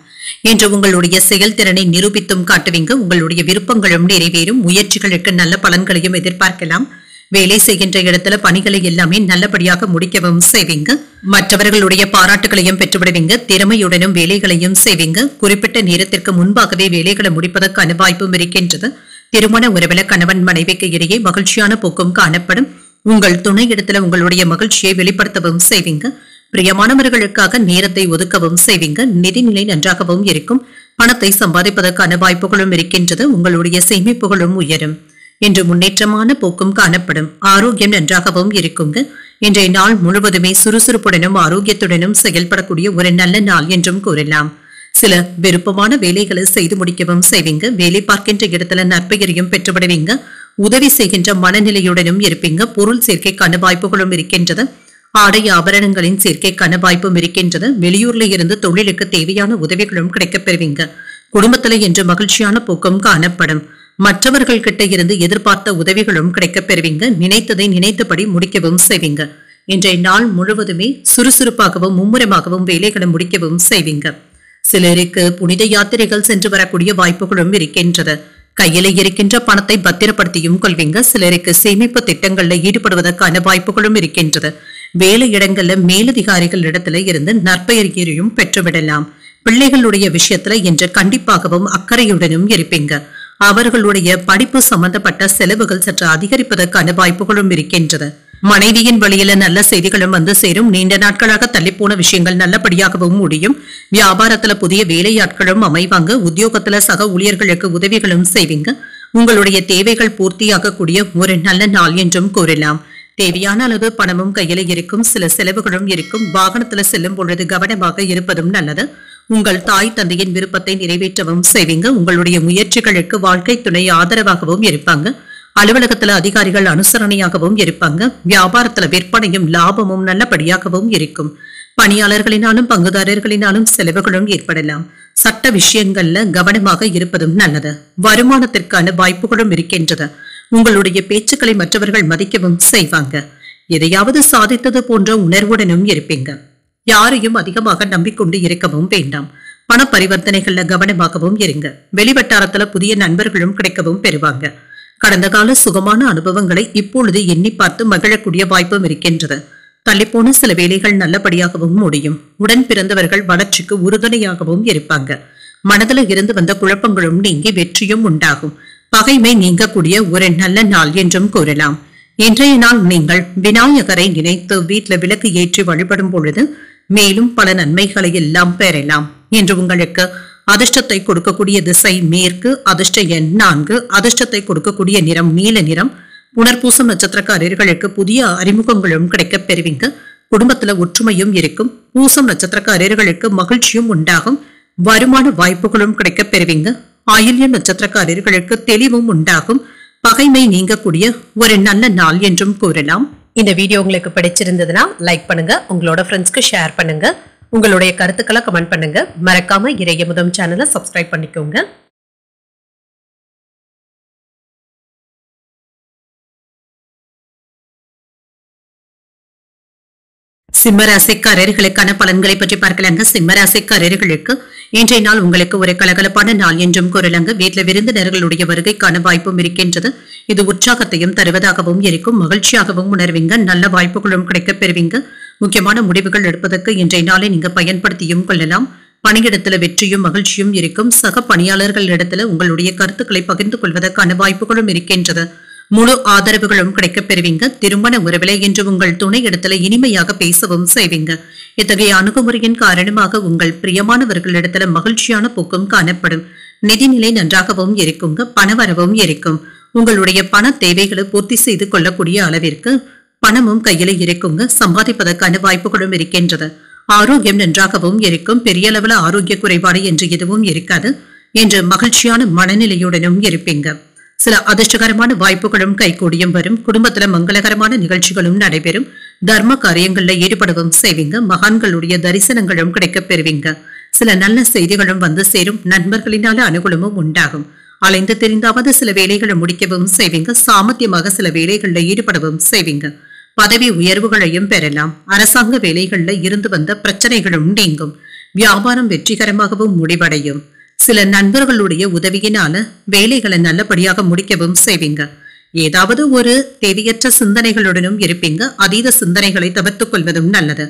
இன்று உங்களுடைய செயல்திறனை நிரூபித்தும் காட்டுவீங்க. உங்களுடைய விருப்பங்களும் நிறைவேறும். முயற்சிகளுக்கு நல்ல பலன்களையும் எதிர்பார்க்கலாம். வேலை செய்கின்ற இடத்துல பணிகளை எல்லாமே நல்லபடியாக முடிக்கவும் செய்வீங்க. மற்றவர்களுடைய பாராட்டுகளையும் பெற்றுவிடுவீங்க. திறமையுடனும் வேலைகளையும் செய்வீங்க. குறிப்பிட்ட நேரத்திற்கு முன்பாகவே வேலைகளை முடிப்பதற்கான வாய்ப்பும் இருக்கின்றது. திருமண உறவில கணவன் மனைவிக்கு இடையே மகிழ்ச்சியான போக்கும் காணப்படும். உங்கள் துணை இடத்துல உங்களுடைய மகிழ்ச்சியை வெளிப்படுத்தவும் செய்வீங்க. பிரியமானவர்களுக்காக நேரத்தை ஒதுக்கவும் செய்வீங்க. நிதிநிலை நன்றாகவும் இருக்கும். பணத்தை சம்பாதிப்பதற்கான வாய்ப்புகளும் இருக்கின்றது. உங்களுடைய சேமிப்புகளும் உயரும். இன்று முன்னேற்றமான போக்கும் காணப்படும். ஆரோக்கியம் நன்றாகவும் இருக்குங்க. இன்றைய நாள் முழுவதுமே சுறுசுறுப்புடனும் ஆரோக்கியத்துடனும் செயல்படக்கூடிய ஒரு நல்ல நாள் என்றும் கூறலாம். சில விருப்பமான வேலைகளை செய்து முடிக்கவும் செய்வீங்க. வேலை பார்க்கின்ற இடத்துல நற்பெயரையும் பெற்றுவிடுவீங்க. உதவி செய்கின்ற மனநிலையுடனும் இருப்பீங்க. பொருள் சேர்க்கைக்கான வாய்ப்புகளும் இருக்கின்றது. ஆடை ஆபரணங்களின் சேர்க்கைக்கான வாய்ப்பும் இருக்கின்றது. வெளியூர்ல இருந்து தொழிலுக்கு தேவையான உதவிகளும் கிடைக்கப் பெறுவீங்க. குடும்பத்துல இன்று மகிழ்ச்சியான போக்கும் காணப்படும். மற்றவர்கள் கிட்ட இருந்து எதிர்பார்த்த உதவிகளும் கிடைக்கப் பெறுவீங்க. நினைத்ததை நினைத்தபடி முடிக்கவும் செய்வீங்க. இன்றைய நாள் முழுவதுமே சுறுசுறுப்பாகவும் மும்முரமாகவும் வேலைகளை முடிக்கவும் செய்வீங்க. சிலருக்கு புனித யாத்திரைகள் சென்று வரக்கூடிய வாய்ப்புகளும் இருக்கின்றது. கையில இருக்கின்ற பணத்தை பத்திரப்படுத்தியும் கொள்வீங்க. சிலருக்கு சேமிப்பு திட்டங்கள்ல ஈடுபடுவதற்கான வாய்ப்புகளும் இருக்கின்றது. வேலை இடங்கள்ல மேலதிகாரிகள் இடத்துல இருந்து நற்பெயரையும் பெற்றுவிடலாம். பிள்ளைகளுடைய விஷயத்துல இன்று கண்டிப்பாகவும் அக்கறையுடனும் இருப்பீங்க. அவர்களுடைய படிப்பு சம்பந்தப்பட்ட செலவுகள் சற்று அதிகரிப்பதற்கான வாய்ப்புகளும் இருக்கின்றது. மனைவியின் வழியில நல்ல செய்திகளும் வந்து சேரும். நீண்ட நாட்களாக தள்ளிப்போன விஷயங்கள் நல்லபடியாகவும் முடியும். வியாபாரத்துல புதிய வேலையாட்களும் அமைவாங்க. உத்தியோகத்துல சக ஊழியர்களுக்கு உதவிகளும் செய்வீங்க. உங்களுடைய தேவைகள் பூர்த்தியாகக்கூடிய ஒரு நல்ல நாள் என்றும் கூறலாம். தேவையான அளவு பணமும் கையில இருக்கும். சில செலவுகளும் இருக்கும். வாகனத்துல செல்லும் பொழுது கவனமாக இருப்பதும் நல்லது. உங்கள் தாய் தந்தையின் விருப்பத்தை நிறைவேற்றவும் செய்வீங்க. உங்களுடைய முயற்சிகளுக்கு வாழ்க்கை துணை ஆதரவாகவும் இருப்பாங்க. அலுவலகத்துல அதிகாரிகள் அனுசரணையாகவும் இருப்பாங்க. வியாபாரத்துல விற்பனையும் லாபமும் நல்லபடியாகவும் இருக்கும். பணியாளர்களினாலும் பங்குதாரர்களினாலும் செலவுகளும் ஏற்படலாம். சட்ட விஷயங்கள்ல கவனமாக இருப்பதும் நல்லது. வருமானத்திற்கான வாய்ப்புகளும் இருக்கின்றது. உங்களுடைய பேச்சுக்களை மற்றவர்கள் மதிக்கவும் செய்வாங்க. எதையாவது சாதித்தது போன்ற உணர்வுடனும் இருப்பீங்க. யாரையும் அதிகமாக நம்பிக்கொண்டு இருக்கவும் வேண்டாம். பண பரிவர்த்தனைகள்ல கவனமாகவும் இருங்க. வெளிவட்டாரத்துல புதிய நண்பர்களும் கிடைக்கவும் பெறுவாங்க. கடந்த கால சுகமான அனுபவங்களை இப்பொழுது எண்ணி பார்த்து மகிழக்கூடிய வாய்ப்பும் இருக்கின்றது. தள்ளிப்போன சில வேலைகள் நல்லபடியாகவும் முடியும். உடன் பிறந்தவர்கள் வளர்ச்சிக்கு உறுதுணையாகவும் இருப்பாங்க. மனதில் இருந்து வந்த குழப்பங்களும் நீங்கி வெற்றியும் உண்டாகும். பகைமை நீங்கக்கூடிய ஒரு நல்ல நாள் என்றும் கூறலாம். இன்றைய நாள் நீங்கள் விநாயகரை நினைத்து வீட்டுல விளக்கு ஏற்றி வழிபடும் பொழுது மேலும் பல நன்மைகளை எல்லாம் பெறலாம். என்று உங்களுக்கு அதிர்ஷ்டத்தை கொடுக்கக்கூடிய திசை மேற்கு. அதிர்ஷ்ட எண் 4. அதிர்ஷ்டத்தை கொடுக்கக்கூடிய நிறம் நீல நிறம். புனர்பூசம் நட்சத்திரக்காரர்களுக்கு புதிய அறிமுகங்களும் கிடைக்கப் பெறுவீங்க. குடும்பத்துல ஒற்றுமையும் இருக்கும். பூசம் நட்சத்திரக்காரர்களுக்கு மகிழ்ச்சியும் உண்டாகும். வருமான வாய்ப்புகளும் கிடைக்கப் பெறுவீங்க. ஆயில்யம் நட்சத்திரக்காரர்களுக்கு தெளிவும் உண்டாகும். பகைமை நீங்கக்கூடிய ஒரு நல்ல நாள் என்றும் கூறலாம். இந்த வீடியோ உங்களுக்கு பிடிச்சிருந்ததுன்னா லைக் பண்ணுங்க. உங்களோட ஃப்ரெண்ட்ஸ்க்கு ஷேர் பண்ணுங்க. உங்களுடைய கருத்துக்களை கமெண்ட் பண்ணுங்க. மறக்காம இறையமுதம் சேனலை சப்ஸ்கிரைப் பண்ணிக்கோங்க. சிம்மராசிக்காரர்களுக்கான பலன்களை பற்றி பார்க்கலாங்க. சிம்மராசிக்காரர்களுக்கு இன்றைய நாள் உங்களுக்கு ஒரு கலகலப்பான நாள் என்றும் கூறலாங்க. வீட்டுல விருந்தினர்களுடைய வருகைக்கான வாய்ப்பும் இருக்கின்றது. இது உற்சாகத்தையும் தருவதாகவும் இருக்கும். மகிழ்ச்சியாகவும் உணர்வீங்க. நல்ல வாய்ப்புகளும் கிடைக்கப் பெறுவீங்க. முக்கியமான முடிவுகள் எடுப்பதற்கு இன்றைய நாளை நீங்க பயன்படுத்தியும் கொள்ளலாம். பணியிடத்துல வெற்றியும் மகிழ்ச்சியும் இருக்கும். சக பணியாளர்கள் இடத்துல உங்களுடைய கருத்துக்களை பகிர்ந்து கொள்வதற்கான வாய்ப்புகளும் இருக்கின்றது. முழு ஆதரவுகளும் கிடைக்கப் பெறுவீங்க. திருமண உறவிலே இன்று உங்கள் துணை இடத்துல இனிமையாக பேசவும் செய்வீங்க. இத்தகைய அணுகுமுறையின் காரணமாக உங்கள் பிரியமானவர்களிடத்துல மகிழ்ச்சியான போக்கும் காணப்படும். நிதிநிலை நன்றாகவும் இருக்குங்க. பணவரவும் இருக்கும். உங்களுடைய பண தேவைகளை பூர்த்தி செய்து கொள்ளக்கூடிய அளவிற்கு பணமும் கையில இருக்குங்க. சம்பாதிப்பதற்கான வாய்ப்புகளும் இருக்கின்றது. ஆரோக்கியம் நன்றாகவும் இருக்கும். பெரிய அளவுல ஆரோக்கிய குறைபாடு என்று எதுவும் இருக்காது. என்று மகிழ்ச்சியான மனநிலையுடனும் இருப்பீங்க. சில அதிர்ஷ்டகரமான வாய்ப்புகளும் கைகூடியும் வரும். குடும்பத்துல மங்களகரமான நிகழ்ச்சிகளும் நடைபெறும். தர்ம காரியங்கள்ல ஈடுபடவும் செய்வீங்க. மகான்களுடைய தரிசனங்களும் கிடைக்கப் பெறுவீங்க. சில நல்ல செய்திகளும் வந்து சேரும். நண்பர்களினால அனுகூலமும் உண்டாகும். அலைந்து தெரிந்தாவது சில வேலைகளை முடிக்கவும் செய்வீங்க. சாமர்த்தியமாக சில வேலைகள்ல ஈடுபடவும் செய்வீங்க. பதவி உயர்வுகளையும் பெறலாம். அரசாங்க வேலைகள்ல இருந்து வந்த பிரச்சனைகளும் நீங்கும். வியாபாரம் வெற்றிகரமாகவும் முடிவடையும். சில நண்பர்களுடைய உதவியினால வேலைகளை நல்லபடியாக முடிக்கவும் செய்வீங்க. ஏதாவது ஒரு தேவையற்ற சிந்தனைகளுடனும் இருப்பீங்க. அதீத சிந்தனைகளை தவிர்த்துக் கொள்வதும் நல்லது.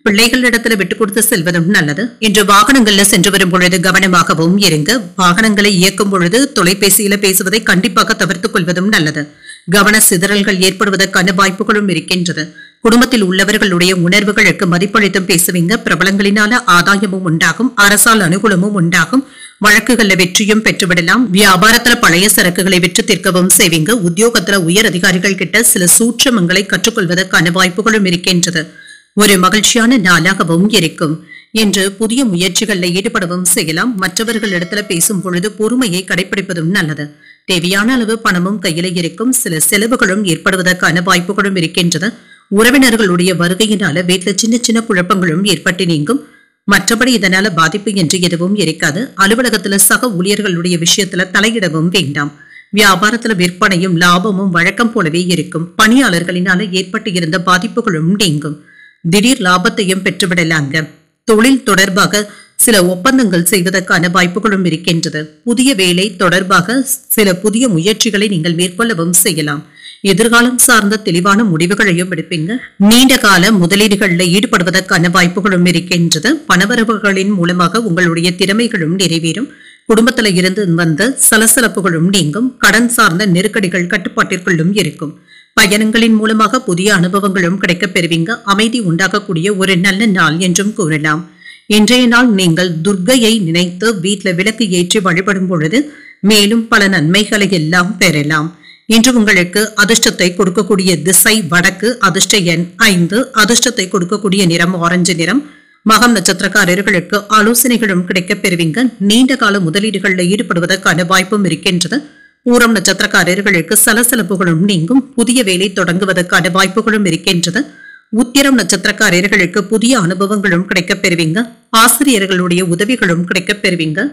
பிள்ளைகளிடத்துல விட்டு கொடுத்து செல்வதும் நல்லது. இன்று வாகனங்கள்ல சென்று வரும் பொழுது கவனமாகவும் இருங்க. வாகனங்களை இயக்கும் பொழுது தொலைபேசியில பேசுவதை கண்டிப்பாக தவிர்த்துக் கொள்வதும் நல்லது. கவன சிதறல்கள் ஏற்படுவதற்கான வாய்ப்புகளும் இருக்கின்றது. குடும்பத்தில் உள்ளவர்களுடைய உணர்வுகளுக்கு மதிப்பளித்தும் பேசுவீங்க. பிரபலங்களினால ஆதாயமும் உண்டாகும். அரசால் அனுகூலமும் உண்டாகும். வழக்குகள்ல வெற்றியும் பெற்றுவிடலாம். வியாபாரத்துல பழைய சரக்குகளை விற்று தீர்க்கவும் செய்வீங்க. உத்தியோகத்துல உயர் அதிகாரிகள் கிட்ட சில சூட்சமங்களை கற்றுக்கொள்வதற்கான வாய்ப்புகளும் இருக்கின்றது. ஒரு மகிழ்ச்சியான நாளாகவும் இருக்கும். என்று புதிய முயற்சிகளில் ஈடுபடவும் செய்யலாம். மற்றவர்களிடத்துல பேசும் பொழுது பொறுமையை கடைபிடிப்பதும் நல்லது. தேவையான அளவு பணமும் கையில இருக்கும். சில செலவுகளும் ஏற்படுவதற்கான வாய்ப்புகளும் இருக்கின்றது. உறவினர்களுடைய வருகையினால வீட்டுல சின்ன சின்ன குழப்பங்களும் ஏற்பட்டு நீங்கும். மற்றபடி இதனால பாதிப்பு என்று எதுவும் இருக்காது. அலுவலகத்துல சக ஊழியர்களுடைய விஷயத்துல தலையிடவும் வேண்டாம். வியாபாரத்துல விற்பனையும் லாபமும் வழக்கம் போலவே இருக்கும். பணியாளர்களினால ஏற்பட்டு இருந்த பாதிப்புகளும் நீங்கும். திடீர் லாபத்தையும் பெற்றுவிடலாங்க. தொழில் தொடர்பாக சில ஒப்பந்தங்கள் செய்வதற்கான வாய்ப்புகளும் இருக்கின்றது. புதிய வேலை தொடர்பாக சில புதிய முயற்சிகளை நீங்கள் மேற்கொள்ளவும் செய்யலாம். எதிர்காலம் சார்ந்த தெளிவான முடிவுகளையும் எடுப்பீங்க. நீண்ட கால முதலீடுகளில் ஈடுபடுவதற்கான வாய்ப்புகளும் இருக்கின்றது. பணவரவுகளின் மூலமாக உங்களுடைய திறமைகளும் நிறைவேறும். குடும்பத்தில இருந்து வந்த சலசலப்புகளும் நீங்கும். கடன் சார்ந்த நெருக்கடிகள் கட்டுப்பாட்டிற்குள்ளும் இருக்கும். பயணங்களின் மூலமாக புதிய அனுபவங்களும் கிடைக்கப் பெறுவீங்க. அமைதி உண்டாகக்கூடிய ஒரு நல்ல நாள் என்றும் கூறலாம். இன்றைய நாள் நீங்கள் துர்க்கையை நினைத்து வீட்டுல விளக்கு ஏற்றி வழிபடும் பொழுது மேலும் பல நன்மைகளை எல்லாம் பெறலாம். இன்று உங்களுக்கு அதிர்ஷ்டத்தை கொடுக்கக்கூடிய திசை வடக்கு. அதிர்ஷ்ட எண் 5. அதிர்ஷ்டத்தை கொடுக்கக்கூடிய நிறம் ஆரஞ்சு நிறம். மகம் நட்சத்திரக்காரர்களுக்கு ஆலோசனைகளும் கிடைக்கப் பெறுவீங்க. நீண்ட கால முதலீடுகளில் ஈடுபடுவதற்கான வாய்ப்பும் இருக்கின்றது. பூரம் நட்சத்திரக்காரர்களுக்கு சலசலப்புகளும் நீங்கும். புதிய வேலை தொடங்குவதற்கான வாய்ப்புகளும் இருக்கின்றது. உத்திரம் நட்சத்திரக்காரர்களுக்கு புதிய அனுபவங்களும் கிடைக்கப் பெறுவீங்க. ஆசிரியர்களுடைய உதவிகளும் கிடைக்கப் பெறுவீங்க.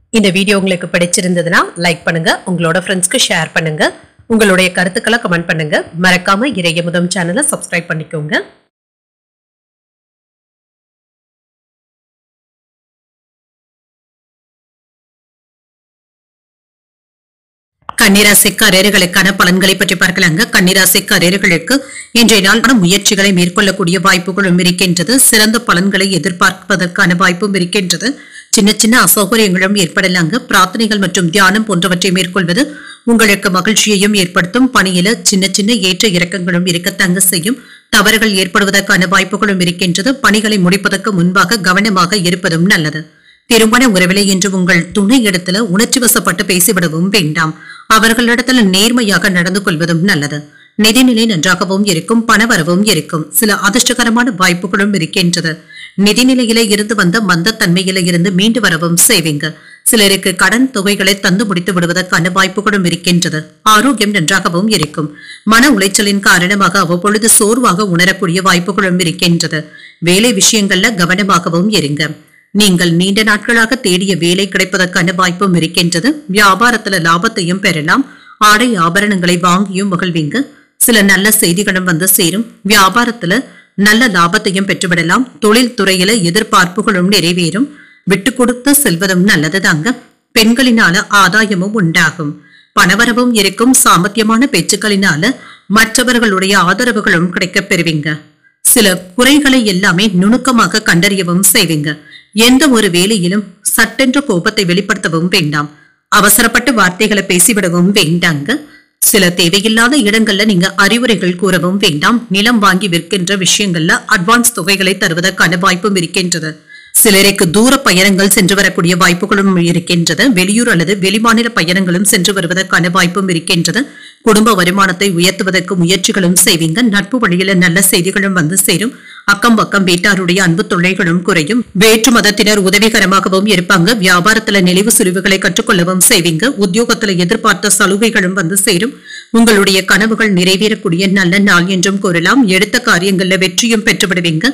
இந்த வீடியோ உங்களுக்கு பிடிச்சிருந்ததுன்னா லைக் பண்ணுங்க. உங்களோட ஃப்ரெண்ட்ஸ்க்கு ஷேர் பண்ணுங்க. உங்களுடைய கருத்துக்களை கமெண்ட் பண்ணுங்க. மறக்காம இறையமுதம் சேனலை சப்ஸ்கிரைப் பண்ணிக்கோங்க. கன்னிராசிக்காரர்களுக்கான பலன்களை பற்றி பார்க்கலாங்க. கன்னிராசிக்காரர்களுக்கு இன்றைய நாள் முயற்சிகளை மேற்கொள்ளக்கூடிய வாய்ப்புகளும் இருக்கின்றது. சிறந்த பலன்களை எதிர்பார்ப்பதற்கான வாய்ப்பும் இருக்கின்றது. சின்ன சின்ன அசௌகரியங்களும் ஏற்படலாங்க. பிரார்த்தனைகள் மற்றும் தியானம் போன்றவற்றை மேற்கொள்வது உங்களுக்கு மகிழ்ச்சியையும் ஏற்படுத்தும். பணியில சின்ன சின்ன ஏற்ற இறக்கங்களும் இருக்கத்தாங்க செய்யும். தவறுகள் ஏற்படுவதற்கான வாய்ப்புகளும் இருக்கின்றது. பணிகளை முடிப்பதற்கு முன்பாக கவனமாக இருப்பதும் நல்லது. திருமண உறவிலை என்று உங்கள் துணை இடத்துல உணர்ச்சி வசப்பட்டு பேசிவிடவும் வேண்டாம். அவர்களிடத்துல நேர்மையாக நடந்து கொள்வதும் நல்லது. நிதிநிலை நன்றாகவும் இருக்கும். பணவரவும் இருக்கும். சில அதிர்ஷ்டகரமான வாய்ப்புகளும் இருக்கின்றது. நிதிநிலையில இருந்து வந்த மந்தத்தன்மையில இருந்து மீண்டு வரவும் செய்வீங்க. சிலருக்கு கடன் தொகைகளை தந்து முடித்து விடுவதற்கான வாய்ப்புகளும் இருக்கின்றது. ஆரோக்கியம் நன்றாகவும் இருக்கும். மன உளைச்சலின் காரணமாக அவ்வப்பொழுது சோர்வாக உணரக்கூடிய வாய்ப்புகளும் இருக்கின்றது. வேலை விஷயங்கள்ல கவனமாகவும் இருங்க. நீங்கள் நீண்ட நாட்களாக தேடிய வேலை கிடைப்பதற்கான வாய்ப்பும் இருக்கின்றது. வியாபாரத்துல லாபத்தையும் பெறலாம். ஆடை ஆபரணங்களை வாங்கியும் மகிழ்வீங்க. சில நல்ல செய்திகளும் வந்து சேரும். வியாபாரத்துல நல்ல லாபத்தையும் பெற்றுவிடலாம். தொழில் துறையில எதிர்பார்ப்புகளும் நிறைவேறும். விட்டு கொடுத்து செல்வதும் நல்லதுதாங்க. பெண்களினால ஆதாயமும் உண்டாகும். பணவரவும் இருக்கும். சாமர்த்தியமான பேச்சுக்களினால மற்றவர்களுடைய ஆதரவுகளும் கிடைக்கப் பெறுவீங்க. சில குறைகளை எல்லாமே நுணுக்கமாக கண்டறியவும் செய்வீங்க. எந்த ஒரு வேலையிலும் சட்டென்ற கோபத்தை வெளிப்படுத்தவும் வேண்டாம். அவசரப்பட்டு வார்த்தைகளை பேசிவிடவும் வேண்டாங்க. சில தேவையில்லாத இடங்கள்ல நீங்க அறிவுரைகள் கூறவும் வேண்டாம். நிலம் வாங்கி விற்கின்ற விஷயங்கள்ல அட்வான்ஸ் தொகைகளை தருவதற்கான வாய்ப்பும் இருக்கின்றது. சிலருக்கு தூர பயணங்கள் சென்று வரக்கூடிய வாய்ப்புகளும் இருக்கின்றது. வெளியூர் அல்லது வெளிமாநில பயணங்களும் சென்று வருவதற்கான வாய்ப்பும் இருக்கின்றது. குடும்ப வருமானத்தை உயர்த்துவதற்கு முயற்சிகளும் செய்வீங்க. நட்பு வழியில நல்ல செய்திகளும் வந்து சேரும். அக்கம் பக்கம் வீட்டாருடைய அன்பு தொல்லைகளும் குறையும். வேற்று மதத்தினர் உதவிகரமாகவும் இருப்பாங்க. வியாபாரத்துல நெளிவு சுழிவுகளை கற்றுக்கொள்ளவும் செய்வீங்க. உத்தியோகத்துல எதிர்பார்த்த சலுகைகளும் வந்து சேரும். உங்களுடைய கனவுகள் நிறைவேறக்கூடிய நல்ல நாள் என்றும் கூறலாம். எடுத்த காரியங்கள்ல வெற்றியும் பெற்றுவிடுவீங்க.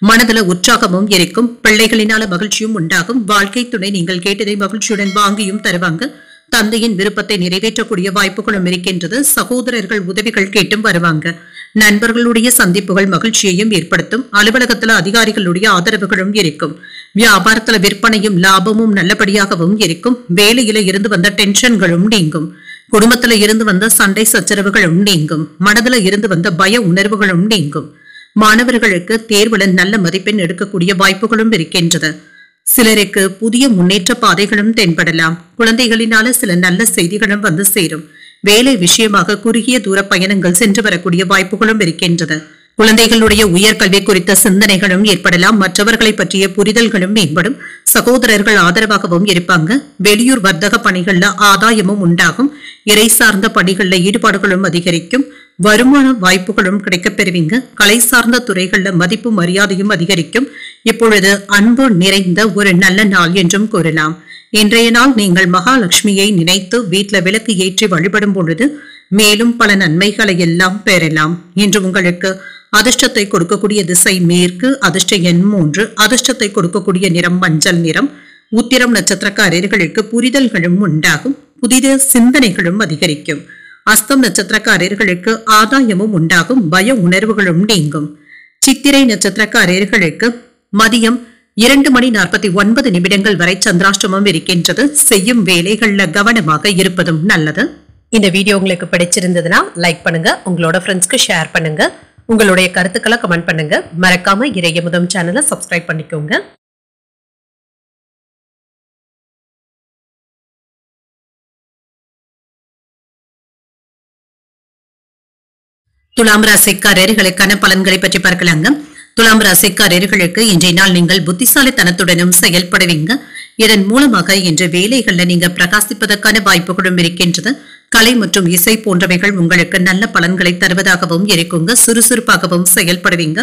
மனதுல உற்சாகமும் இருக்கும். பிள்ளைகளினால மகிழ்ச்சியும் உண்டாகும். வாழ்க்கை துணை நீங்கள் கேட்டதை மகிழ்ச்சியுடன் வாங்கியும் தருவாங்க. தந்தையின் விருப்பத்தை நிறைவேற்றக்கூடிய வாய்ப்புகளும் இருக்கின்றது. சகோதரர்கள் உதவிகள் கேட்டும் வருவாங்க. நண்பர்களுடைய சந்திப்புகள் மகிழ்ச்சியையும் ஏற்படுத்தும். அலுவலகத்துல அதிகாரிகளுடைய ஆதரவுகளும் இருக்கும். வியாபாரத்துல விற்பனையும் லாபமும் நல்லபடியாகவும் இருக்கும். வேலையில இருந்து வந்த டென்ஷன்களும் நீங்கும். குடும்பத்துல இருந்து வந்த சண்டை சச்சரவுகளும் நீங்கும். மனதுல இருந்து வந்த பய உணர்வுகளும் நீங்கும். மாணவர்களுக்கு தேர்வுல நல்ல மதிப்பெண் எடுக்கக்கூடிய வாய்ப்புகளும் இருக்கின்றது. சிலருக்கு புதிய முன்னேற்ற பாதைகளும் தென்படலாம். குழந்தைகளினால சில நல்ல செய்திகளும் வந்து சேரும். வேலை விஷயமாக குறுகிய தூர பயணங்கள் சென்று வரக்கூடிய வாய்ப்புகளும் இருக்கின்றது. குழந்தைகளுடைய உயர்கல்வி குறித்த சிந்தனைகளும் ஏற்படலாம். மற்றவர்களை பற்றிய புரிதல்களும் மேம்படும். சகோதரர்கள் ஆதரவாகவும் இருப்பாங்க. வெளியூர் வர்த்தக பணிகள்ல ஆதாயமும் உண்டாகும். இறை சார்ந்த பணிகள்ல ஈடுபாடுகளும் அதிகரிக்கும். வருமான வாய்ப்புகளும் கிடைக்கப் பெறுவீங்க. கலை சார்ந்த துறைகள்ல மதிப்பு மரியாதையும் அதிகரிக்கும். இப்பொழுது அன்பு நிறைந்த ஒரு நல்ல நாள் என்றும் கூறலாம். இன்றைய நாள் நீங்கள் மகாலட்சுமியை நினைத்து வீட்டுல விளக்கு ஏற்றி வழிபடும் பொழுது மேலும் பல நன்மைகளை எல்லாம் பெறலாம். இன்று உங்களுக்கு அதிர்ஷ்டத்தை கொடுக்கக்கூடிய திசை மேற்கு. அதிர்ஷ்ட எண் 3. அதிர்ஷ்டத்தை கொடுக்கக்கூடிய நிறம் மஞ்சள் நிறம். உத்திரம் நட்சத்திரக்காரர்களுக்கு புரிதல்களும் உண்டாகும். புதிய சிந்தனைகளும் அதிகரிக்கும். அஸ்தம் நட்சத்திரக்காரர்களுக்கு ஆதாயமும் உண்டாகும். பய உணர்வுகளும் நீங்கும். சித்திரை நட்சத்திரக்காரர்களுக்கு மதியம் 2:49 வரை சந்திராஷ்டமம் இருக்கின்றது. செய்யும் வேலைகள்ல கவனமாக இருப்பதும் நல்லது. இந்த வீடியோ உங்களுக்கு பிடிச்சிருந்ததுன்னா லைக் பண்ணுங்க. உங்களோட ஃப்ரெண்ட்ஸ்க்கு ஷேர் பண்ணுங்க. உங்களுடைய கருத்துக்களை கமெண்ட் பண்ணுங்க. மறக்காம இறையமுதம் சேனலை சப்ஸ்கிரைப் பண்ணிக்கோங்க. துலாம் ராசிக்காரர்களுக்கான பலன்களை பற்றி பார்க்கலாங்க. துலாம் ராசிக்காரர்களுக்கு இன்றைய நாள் நீங்கள் புத்திசாலித்தனத்துடனும் செயல்படுவீங்க. இதன் மூலமாக இன்று வேலைகள்ல நீங்க பிரகாசிப்பதற்கான வாய்ப்புகளும் இருக்கின்றது. கலை மற்றும் இசை போன்றவைகள் உங்களுக்கு நல்ல பலன்களை தருவதாகவும் இருக்குங்க. சுறுசுறுப்பாகவும் செயல்படுவீங்க.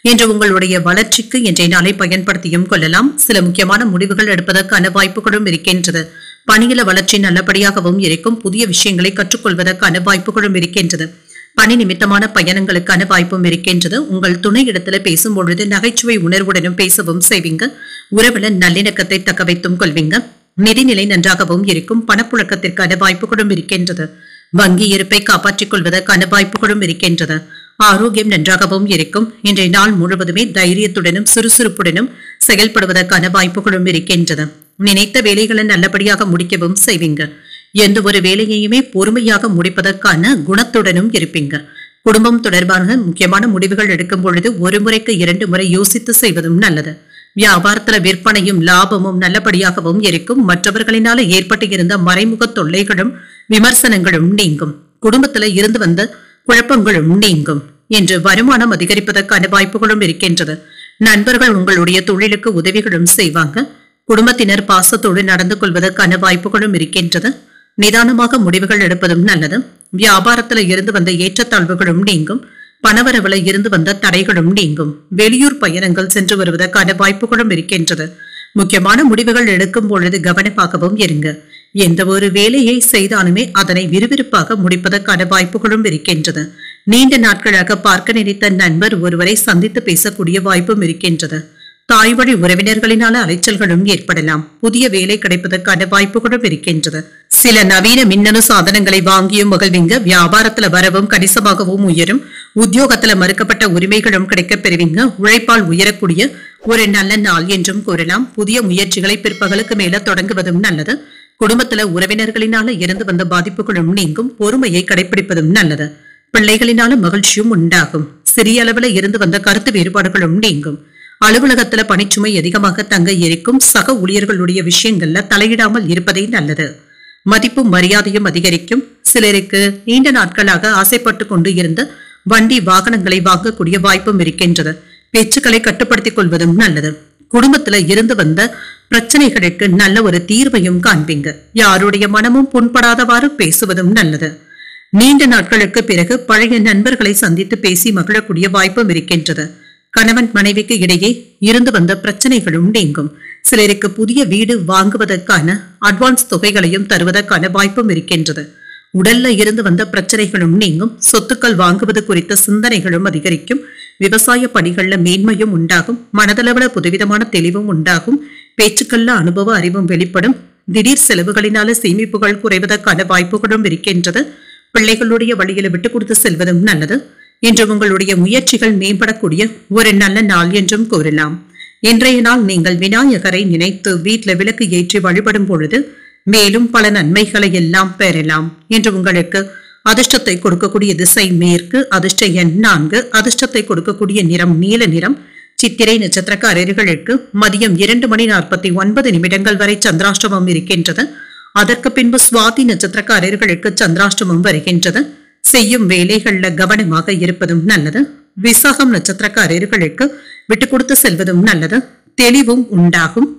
இன்று உங்களுடைய வளர்ச்சிக்கு இன்றைய நாளை பயன்படுத்தியும் கொள்ளலாம். சில முக்கியமான முடிவுகள் எடுப்பதற்கான வாய்ப்புகளும் இருக்கின்றது. பணியில வளர்ச்சி நல்லபடியாகவும் இருக்கும். புதிய விஷயங்களை கற்றுக்கொள்வதற்கான வாய்ப்புகளும் இருக்கின்றது. பணி நிமித்தமான பயணங்களுக்கான வாய்ப்பும் இருக்கின்றது. உங்கள் துணை இடத்துல பேசும் பொழுது நகைச்சுவை உணர்வுடனும் பேசவும் செய்வீங்க. உறவுல நல்லிணக்கத்தை தக்க வைத்தும் கொள்வீங்க. நிதிநிலை நன்றாகவும் இருக்கும். பணப்புழக்கத்திற்கான வாய்ப்புகளும் இருக்கின்றது. வங்கி இருப்பை காப்பாற்றிக் கொள்வதற்கான வாய்ப்புகளும் இருக்கின்றது. ஆரோக்கியம் நன்றாகவும் இருக்கும். இன்றைய நாள் முழுவதுமே தைரியத்துடனும் சுறுசுறுப்புடனும் செயல்படுவதற்கான வாய்ப்புகளும் இருக்கின்றது. நினைத்த வேலைகளை நல்லபடியாக முடிக்கவும் செய்வீங்க. எந்த ஒரு வேலையையுமே பொறுமையாக முடிப்பதற்கான குணத்துடனும் இருப்பீங்க. குடும்பம் தொடர்பான முக்கியமான முடிவுகள் எடுக்கும் பொழுது ஒரு முறைக்கு 2 முறை யோசித்து செய்வதும் நல்லது. வியாபாரத்துல விற்பனையும் லாபமும் நல்லபடியாகவும் இருக்கும். மற்றவர்களினால ஏற்பட்டு இருந்த மறைமுக தொல்லைகளும் விமர்சனங்களும் நீங்கும். குடும்பத்துல இருந்து வந்த குழப்பங்களும் நீங்கும். என்று வருமானம் அதிகரிப்பதற்கான வாய்ப்புகளும் இருக்கின்றது. நண்பர்கள் உங்களுடைய தொழிலுக்கு உதவிகளும் செய்வாங்க. குடும்பத்தினர் பாசத்தோடு நடந்து கொள்வதற்கான வாய்ப்புகளும் இருக்கின்றது. நிதானமாக முடிவுகள் எடுப்பதும் நல்லது. வியாபாரத்துல இருந்து வந்த ஏற்றத்தாழ்வுகளும் நீங்கும். பணவரவுல இருந்து வந்த தடைகளும் நீங்கும். வெளியூர் பயணங்கள் சென்று வருவதற்கான வாய்ப்புகளும் இருக்கின்றது. முக்கியமான முடிவுகள் எடுக்கும் பொழுது கவனமாகவும் இருங்க. எந்த ஒரு வேலையை செய்தாலுமே அதனை விறுவிறுப்பாக முடிப்பதற்கான வாய்ப்புகளும் இருக்கின்றது. நீண்ட நாட்களாக பார்க்க நினைத்த நண்பர் ஒருவரை சந்தித்து பேசக்கூடிய வாய்ப்பும் இருக்கின்றது. தாய் வழி உறவினர்களினால அலைச்சல்களும் ஏற்படலாம். புதிய வேலை கிடைப்பதற்கான வாய்ப்புகளும் இருக்கின்றது. சில நவீன மின்னணு சாதனங்களை வாங்கியும் மகிழ்வீங்க. வியாபாரத்துல வரவும் கணிசமாகவும் உயரும். உத்தியோகத்துல மறுக்கப்பட்ட உரிமைகளும் கிடைக்கப் பெறுவீங்க. உழைப்பால் உயரக்கூடிய ஒரு நல்ல நாள் என்றும் கூறலாம். புதிய முயற்சிகளை பிற்பகலுக்கு மேல தொடங்குவதும் நல்லது. குடும்பத்துல உறவினர்களினால இருந்து வந்த பாதிப்புகளும் நீங்கும். பொறுமையை கடைபிடிப்பதும் நல்லது. பிள்ளைகளினால மகிழ்ச்சியும் உண்டாகும். சிறிய அளவுல இருந்து வந்த கருத்து வேறுபாடுகளும் நீங்கும். அலுவலகத்துல பணிச்சுமை அதிகமாக தங்க இருக்கும். சக ஊழியர்களுடைய விஷயங்கள்ல தலையிடாமல் இருப்பதே நல்லது. மதிப்பும் மரியாதையும் அதிகரிக்கும். சிலருக்கு நீண்ட நாட்களாக ஆசைப்பட்டு கொண்டு இருந்த வண்டி வாகனங்களை வாங்கக்கூடிய வாய்ப்பும் இருக்கின்றது. பேச்சுக்களை கட்டுப்படுத்திக் கொள்வதும் நல்லது. குடும்பத்துல இருந்து வந்த பிரச்சனைகளுக்கு நல்ல ஒரு தீர்வையும் காண்பீங்க. யாருடைய மனமும் புண்படாதவாறு பேசுவதும் நல்லது. நீண்ட நாட்களுக்கு பிறகு பழைய நண்பர்களை சந்தித்து பேசி மகிழக்கூடிய வாய்ப்பும் இருக்கின்றது. கணவன் மனைவிக்கு இடையே இருந்து வந்த பிரச்சனைகளும் நீங்கும். சிலருக்கு புதிய வீடு வாங்குவதற்கான அட்வான்ஸ் தொகைகளையும் தருவதற்கான வாய்ப்பும் இருக்கின்றது. உடல்ல இருந்து வந்த பிரச்சனைகளும் நீங்கும். சொத்துக்கள் வாங்குவது குறித்த சிந்தனைகளும் அதிகரிக்கும். விவசாய பணிகள்ல மேன்மையும் உண்டாகும். மனதளவுல புதுவிதமான தெளிவும் உண்டாகும். பேச்சுக்கள்ல அனுபவ அறிவும் வெளிப்படும். திடீர் செலவுகளினால சேமிப்புகள் குறைவதற்கான வாய்ப்புகளும் இருக்கின்றது. பிள்ளைகளுடைய வழியில விட்டு கொடுத்து செல்வதும் நல்லது. இன்று உங்களுடைய முயற்சிகள் மேம்படக்கூடிய ஒரு நல்ல நாள் என்றும் கூறலாம். இன்றைய நாள் நீங்கள் விநாயகரை நினைத்து வீட்டில் விளக்கு ஏற்றி வழிபடும் பொழுது மேலும் பல நன்மைகளை எல்லாம் பெறலாம். இன்று உங்களுக்கு அதிர்ஷ்டத்தை கொடுக்கக்கூடிய திசை மேற்கு, அதிர்ஷ்ட எண் 4, அதிர்ஷ்டத்தை கொடுக்கக்கூடிய நிறம் நீல நிறம். சித்திரை நட்சத்திரக்காரர்களுக்கு மதியம் 2:49 வரை சந்திராஷ்டமம் இருக்கின்றது. அதற்கு பின்பு சுவாதி நட்சத்திரக்காரர்களுக்கு சந்திராஷ்டமம் வருகின்றது. செய்யும் வேலைகள்ல கவனமாக இருப்பதும் நல்லது. விசாகம் நட்சத்திரக்காரர்களுக்கு விட்டு கொடுத்து செல்வதும் நல்லது. தெளிவும் உண்டாகும்.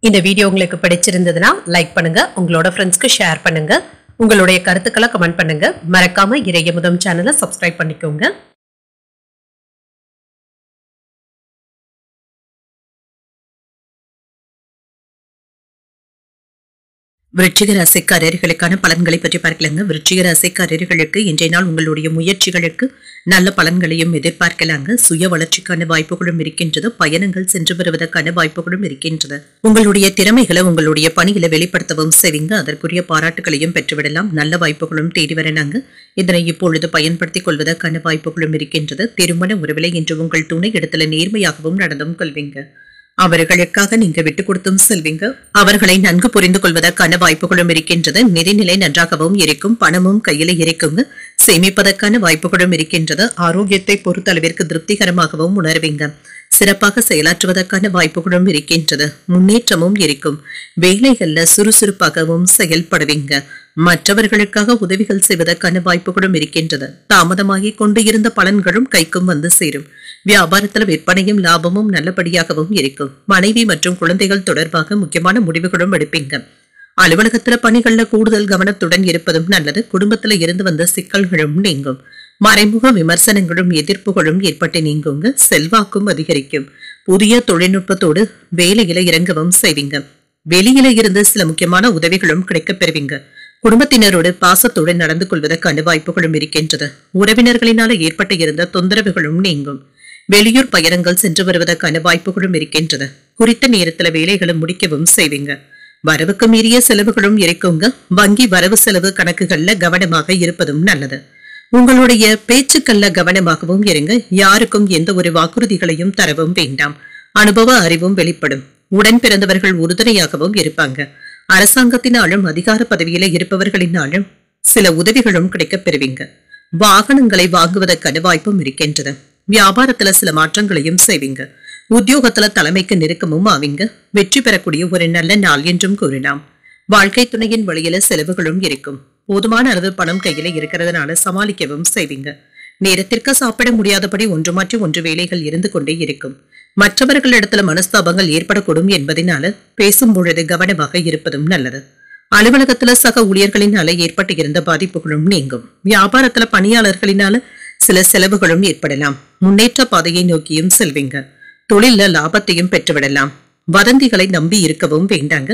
இந்த வீடியோ உங்களுக்கு பிடிச்சிருந்ததுன்னா லைக் பண்ணுங்க, உங்களோட ஃப்ரெண்ட்ஸ்க்கு ஷேர் பண்ணுங்க, உங்களுடைய கருத்துக்களை கமெண்ட் பண்ணுங்க. மறக்காம இறையமுதம் சேனலை சப்ஸ்கிரைப் பண்ணிக்கோங்க. விருச்சிக ராசிக்காரர்களுக்கான பலன்களை பற்றி பார்க்கலாங்க. விருச்சிக ராசிக்காரர்களுக்கு இன்றைய நாள் உங்களுடைய முயற்சிகளுக்கு நல்ல பலன்களையும் எதிர்பார்க்கலாங்க. சுய வளர்ச்சிக்கான வாய்ப்புகளும் இருக்கின்றது. பயணங்கள் சென்று வருவதற்கான வாய்ப்புகளும் இருக்கின்றது. உங்களுடைய திறமைகளை உங்களுடைய பணிகளை வெளிப்படுத்தவும் செய்வீங்க. அதற்குரிய பாராட்டுகளையும் பெற்றுவிடலாம். நல்ல வாய்ப்புகளும் தேடி வரலாங்க. இதனை இப்பொழுது பயன்படுத்திக் கொள்வதற்கான வாய்ப்புகளும் இருக்கின்றது. திருமண உறவிலை இன்று உங்கள் துணை இடத்துல நேர்மையாகவும் நடந்தும் கொள்வீங்க. அவர்களுக்காக நீங்க விட்டு கொடுத்தும் செல்வீங்க. அவர்களை நன்கு புரிந்து கொள்வதற்கான வாய்ப்புகளும் இருக்கின்றது. நிதிநிலை நன்றாகவும் இருக்கும். பணமும் கையில இருக்குங்க. சேமிப்பதற்கான வாய்ப்புகளும் இருக்கின்றது. ஆரோக்கியத்தை பொறுத்தளவிற்கு திருப்திகரமாகவும் உணர்வீங்க. சிறப்பாக செயலாற்றுவதற்கான வாய்ப்புகளும் இருக்கின்றது. முன்னேற்றமும் இருக்கும். வேலைகள்ல சுறுசுறுப்பாகவும் செயல்படுவீங்க. மற்றவர்களுக்காக உதவிகள் செய்வதற்கான வாய்ப்புகளும் இருக்கின்றது. தாமதமாகி கொண்டு இருந்த பலன்களும் கைக்கும் வந்து சேரும். வியாபாரத்தில் விற்பனையும் லாபமும் நல்லபடியாகவும் இருக்கும். மனைவி மற்றும் குழந்தைகள் தொடர்பாக முக்கியமான முடிவுகளும் எடுப்பீங்க. அலுவலகத்துல பணிகள்ல கூடுதல் கவனத்துடன் இருப்பதும் நல்லது. குடும்பத்துல இருந்து வந்த சிக்கல்களும் நீங்கும். மறைமுக விமர்சனங்களும் எதிர்ப்புகளும் ஏற்பட்டு நீங்குங்க. செல்வாக்கும் அதிகரிக்கும். புதிய தொழில்நுட்பத்தோடு வேலையில இறங்கவும் செய்வீங்க. வெளியில இருந்து சில முக்கியமான உதவிகளும் கிடைக்கப் பெறுவீங்க. குடும்பத்தினரோடு பாசத்துடன் நடந்து கொள்வதற்கான வாய்ப்புகளும் இருக்கின்றது. உறவினர்களினால ஏற்பட்டு இருந்த தொந்தரவுகளும் நீங்கும். வெளியூர் பயணங்கள் சென்று வருவதற்கான வாய்ப்புகளும் இருக்கின்றது. குறித்த நேரத்துல வேலைகளும் முடிக்கவும் செய்வீங்க. வரவுக்கு மீறிய செலவுகளும் இருக்குங்க. வங்கி வரவு செலவு கணக்குகள்ல கவனமாக இருப்பதும் நல்லது. உங்களுடைய பேச்சுக்கள்ல கவனமாகவும் இருங்க. யாருக்கும் எந்த ஒரு வாக்குறுதிகளையும் தரவும் வேண்டாம். அனுபவ அறிவும் வெளிப்படும். உடன் பிறந்தவர்கள் உறுதுணையாகவும் இருப்பாங்க. அரசாங்கத்தினாலும் அதிகார பதவியில இருப்பவர்களினாலும் சில உதவிகளும் கிடைக்கப் பெறுவீங்க. வாகனங்களை வாங்குவதற்கான வாய்ப்பும் இருக்கின்றது. வியாபாரத்துல சில மாற்றங்களையும் செய்வீங்க. உத்தியோகத்துல தலைமைக்கு நெருக்கமும் ஆவீங்க. வெற்றி பெறக்கூடிய ஒரு நல்ல நாள் என்றும் கூறலாம். வாழ்க்கை துணையின் வழியில செலவுகளும் இருக்கும். போதுமான அளவு பணம் கையில இருக்கிறதுனால சமாளிக்கவும் செய்வீங்க. நேரத்திற்கு சாப்பிட முடியாதபடி ஒன்று மாற்றி ஒன்று வேலைகள் இருந்து கொண்டே இருக்கும். மற்றவர்களிடத்துல மனஸ்தாபங்கள் ஏற்படக்கூடும் என்பதனால பேசும் பொழுது கவனமாக இருப்பதும் நல்லது. அலுவலகத்துல சக ஊழியர்களினால ஏற்பட்டு இருந்த பாதிப்புகளும் நீங்கும். வியாபாரத்துல பணியாளர்களினால சில செலவுகளும் ஏற்படலாம். முன்னேற்ற பாதையை நோக்கியும் செல்வீங்க. தொழில லாபத்தையும் பெற்றுவிடலாம். வதந்திகளை நம்பி இருக்கவும் வேண்டாங்க.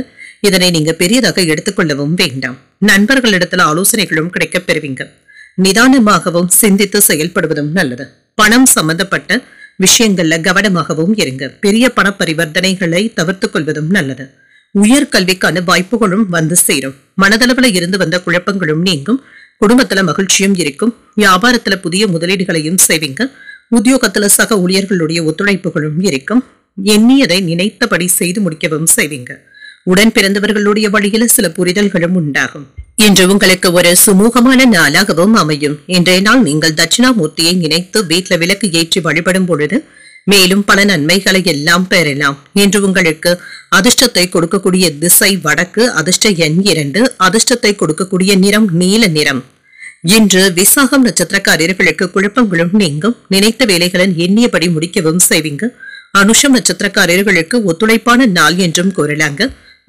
இதனை நீங்க பெரியதாக எடுத்துக்கொள்ளவும் வேண்டாம். நண்பர்களிடத்துல ஆலோசனைகளும் கிடைக்கப் பெறுவீங்க. நிதானமாகவும் சிந்தித்து செயல்படுவதும் நல்லது. பணம் சம்பந்தப்பட்ட விஷயங்கள்ல கவனமாகவும் இருங்க. பெரிய பண பரிவர்த்தனைகளை தவிர்த்துக் கொள்வதும் நல்லது. உயர்கல்விக்கான வாய்ப்புகளும் வந்து சேரும். மனதளவுல இருந்து வந்த குழப்பங்களும் நீங்கும். குடும்பத்துல மகிழ்ச்சியும் இருக்கும். வியாபாரத்துல புதிய முதலீடுகளையும் செய்வீங்க. உத்தியோகத்துல சக ஊழியர்களுடைய ஒத்துழைப்புகளும் இருக்கும். எண்ணியதை நினைத்தபடி செய்து முடிக்கவும் செய்வீங்க. உடன் பிறந்தவர்களுடைய வழியில சில புரிதல்களும் உண்டாகும். இன்று உங்களுக்கு ஒரு சுமூகமான நாளாகவும் அமையும். இன்றைய நாள் நீங்கள் தட்சிணாமூர்த்தியை நினைத்து வீட்டுல விளக்கு ஏற்றி வழிபடும் பொழுது மேலும் பல நன்மைகளை எல்லாம் பெறலாம். இன்று உங்களுக்கு அதிர்ஷ்டத்தை கொடுக்கக்கூடிய திசை வடக்கு, அதிர்ஷ்ட எண் 2, அதிர்ஷ்டத்தை கொடுக்கக்கூடிய நிறம் நீல நிறம். இன்று விசாகம் நட்சத்திரக்காரர்களுக்கு குழப்பங்களும் நீங்கும். நினைத்த வேலைகளை எண்ணியபடி முடிக்கவும் செய்வீங்க. அனுஷம் நட்சத்திரக்காரர்களுக்கு ஒத்துழைப்பான நாள் என்றும் கூறலாங்க.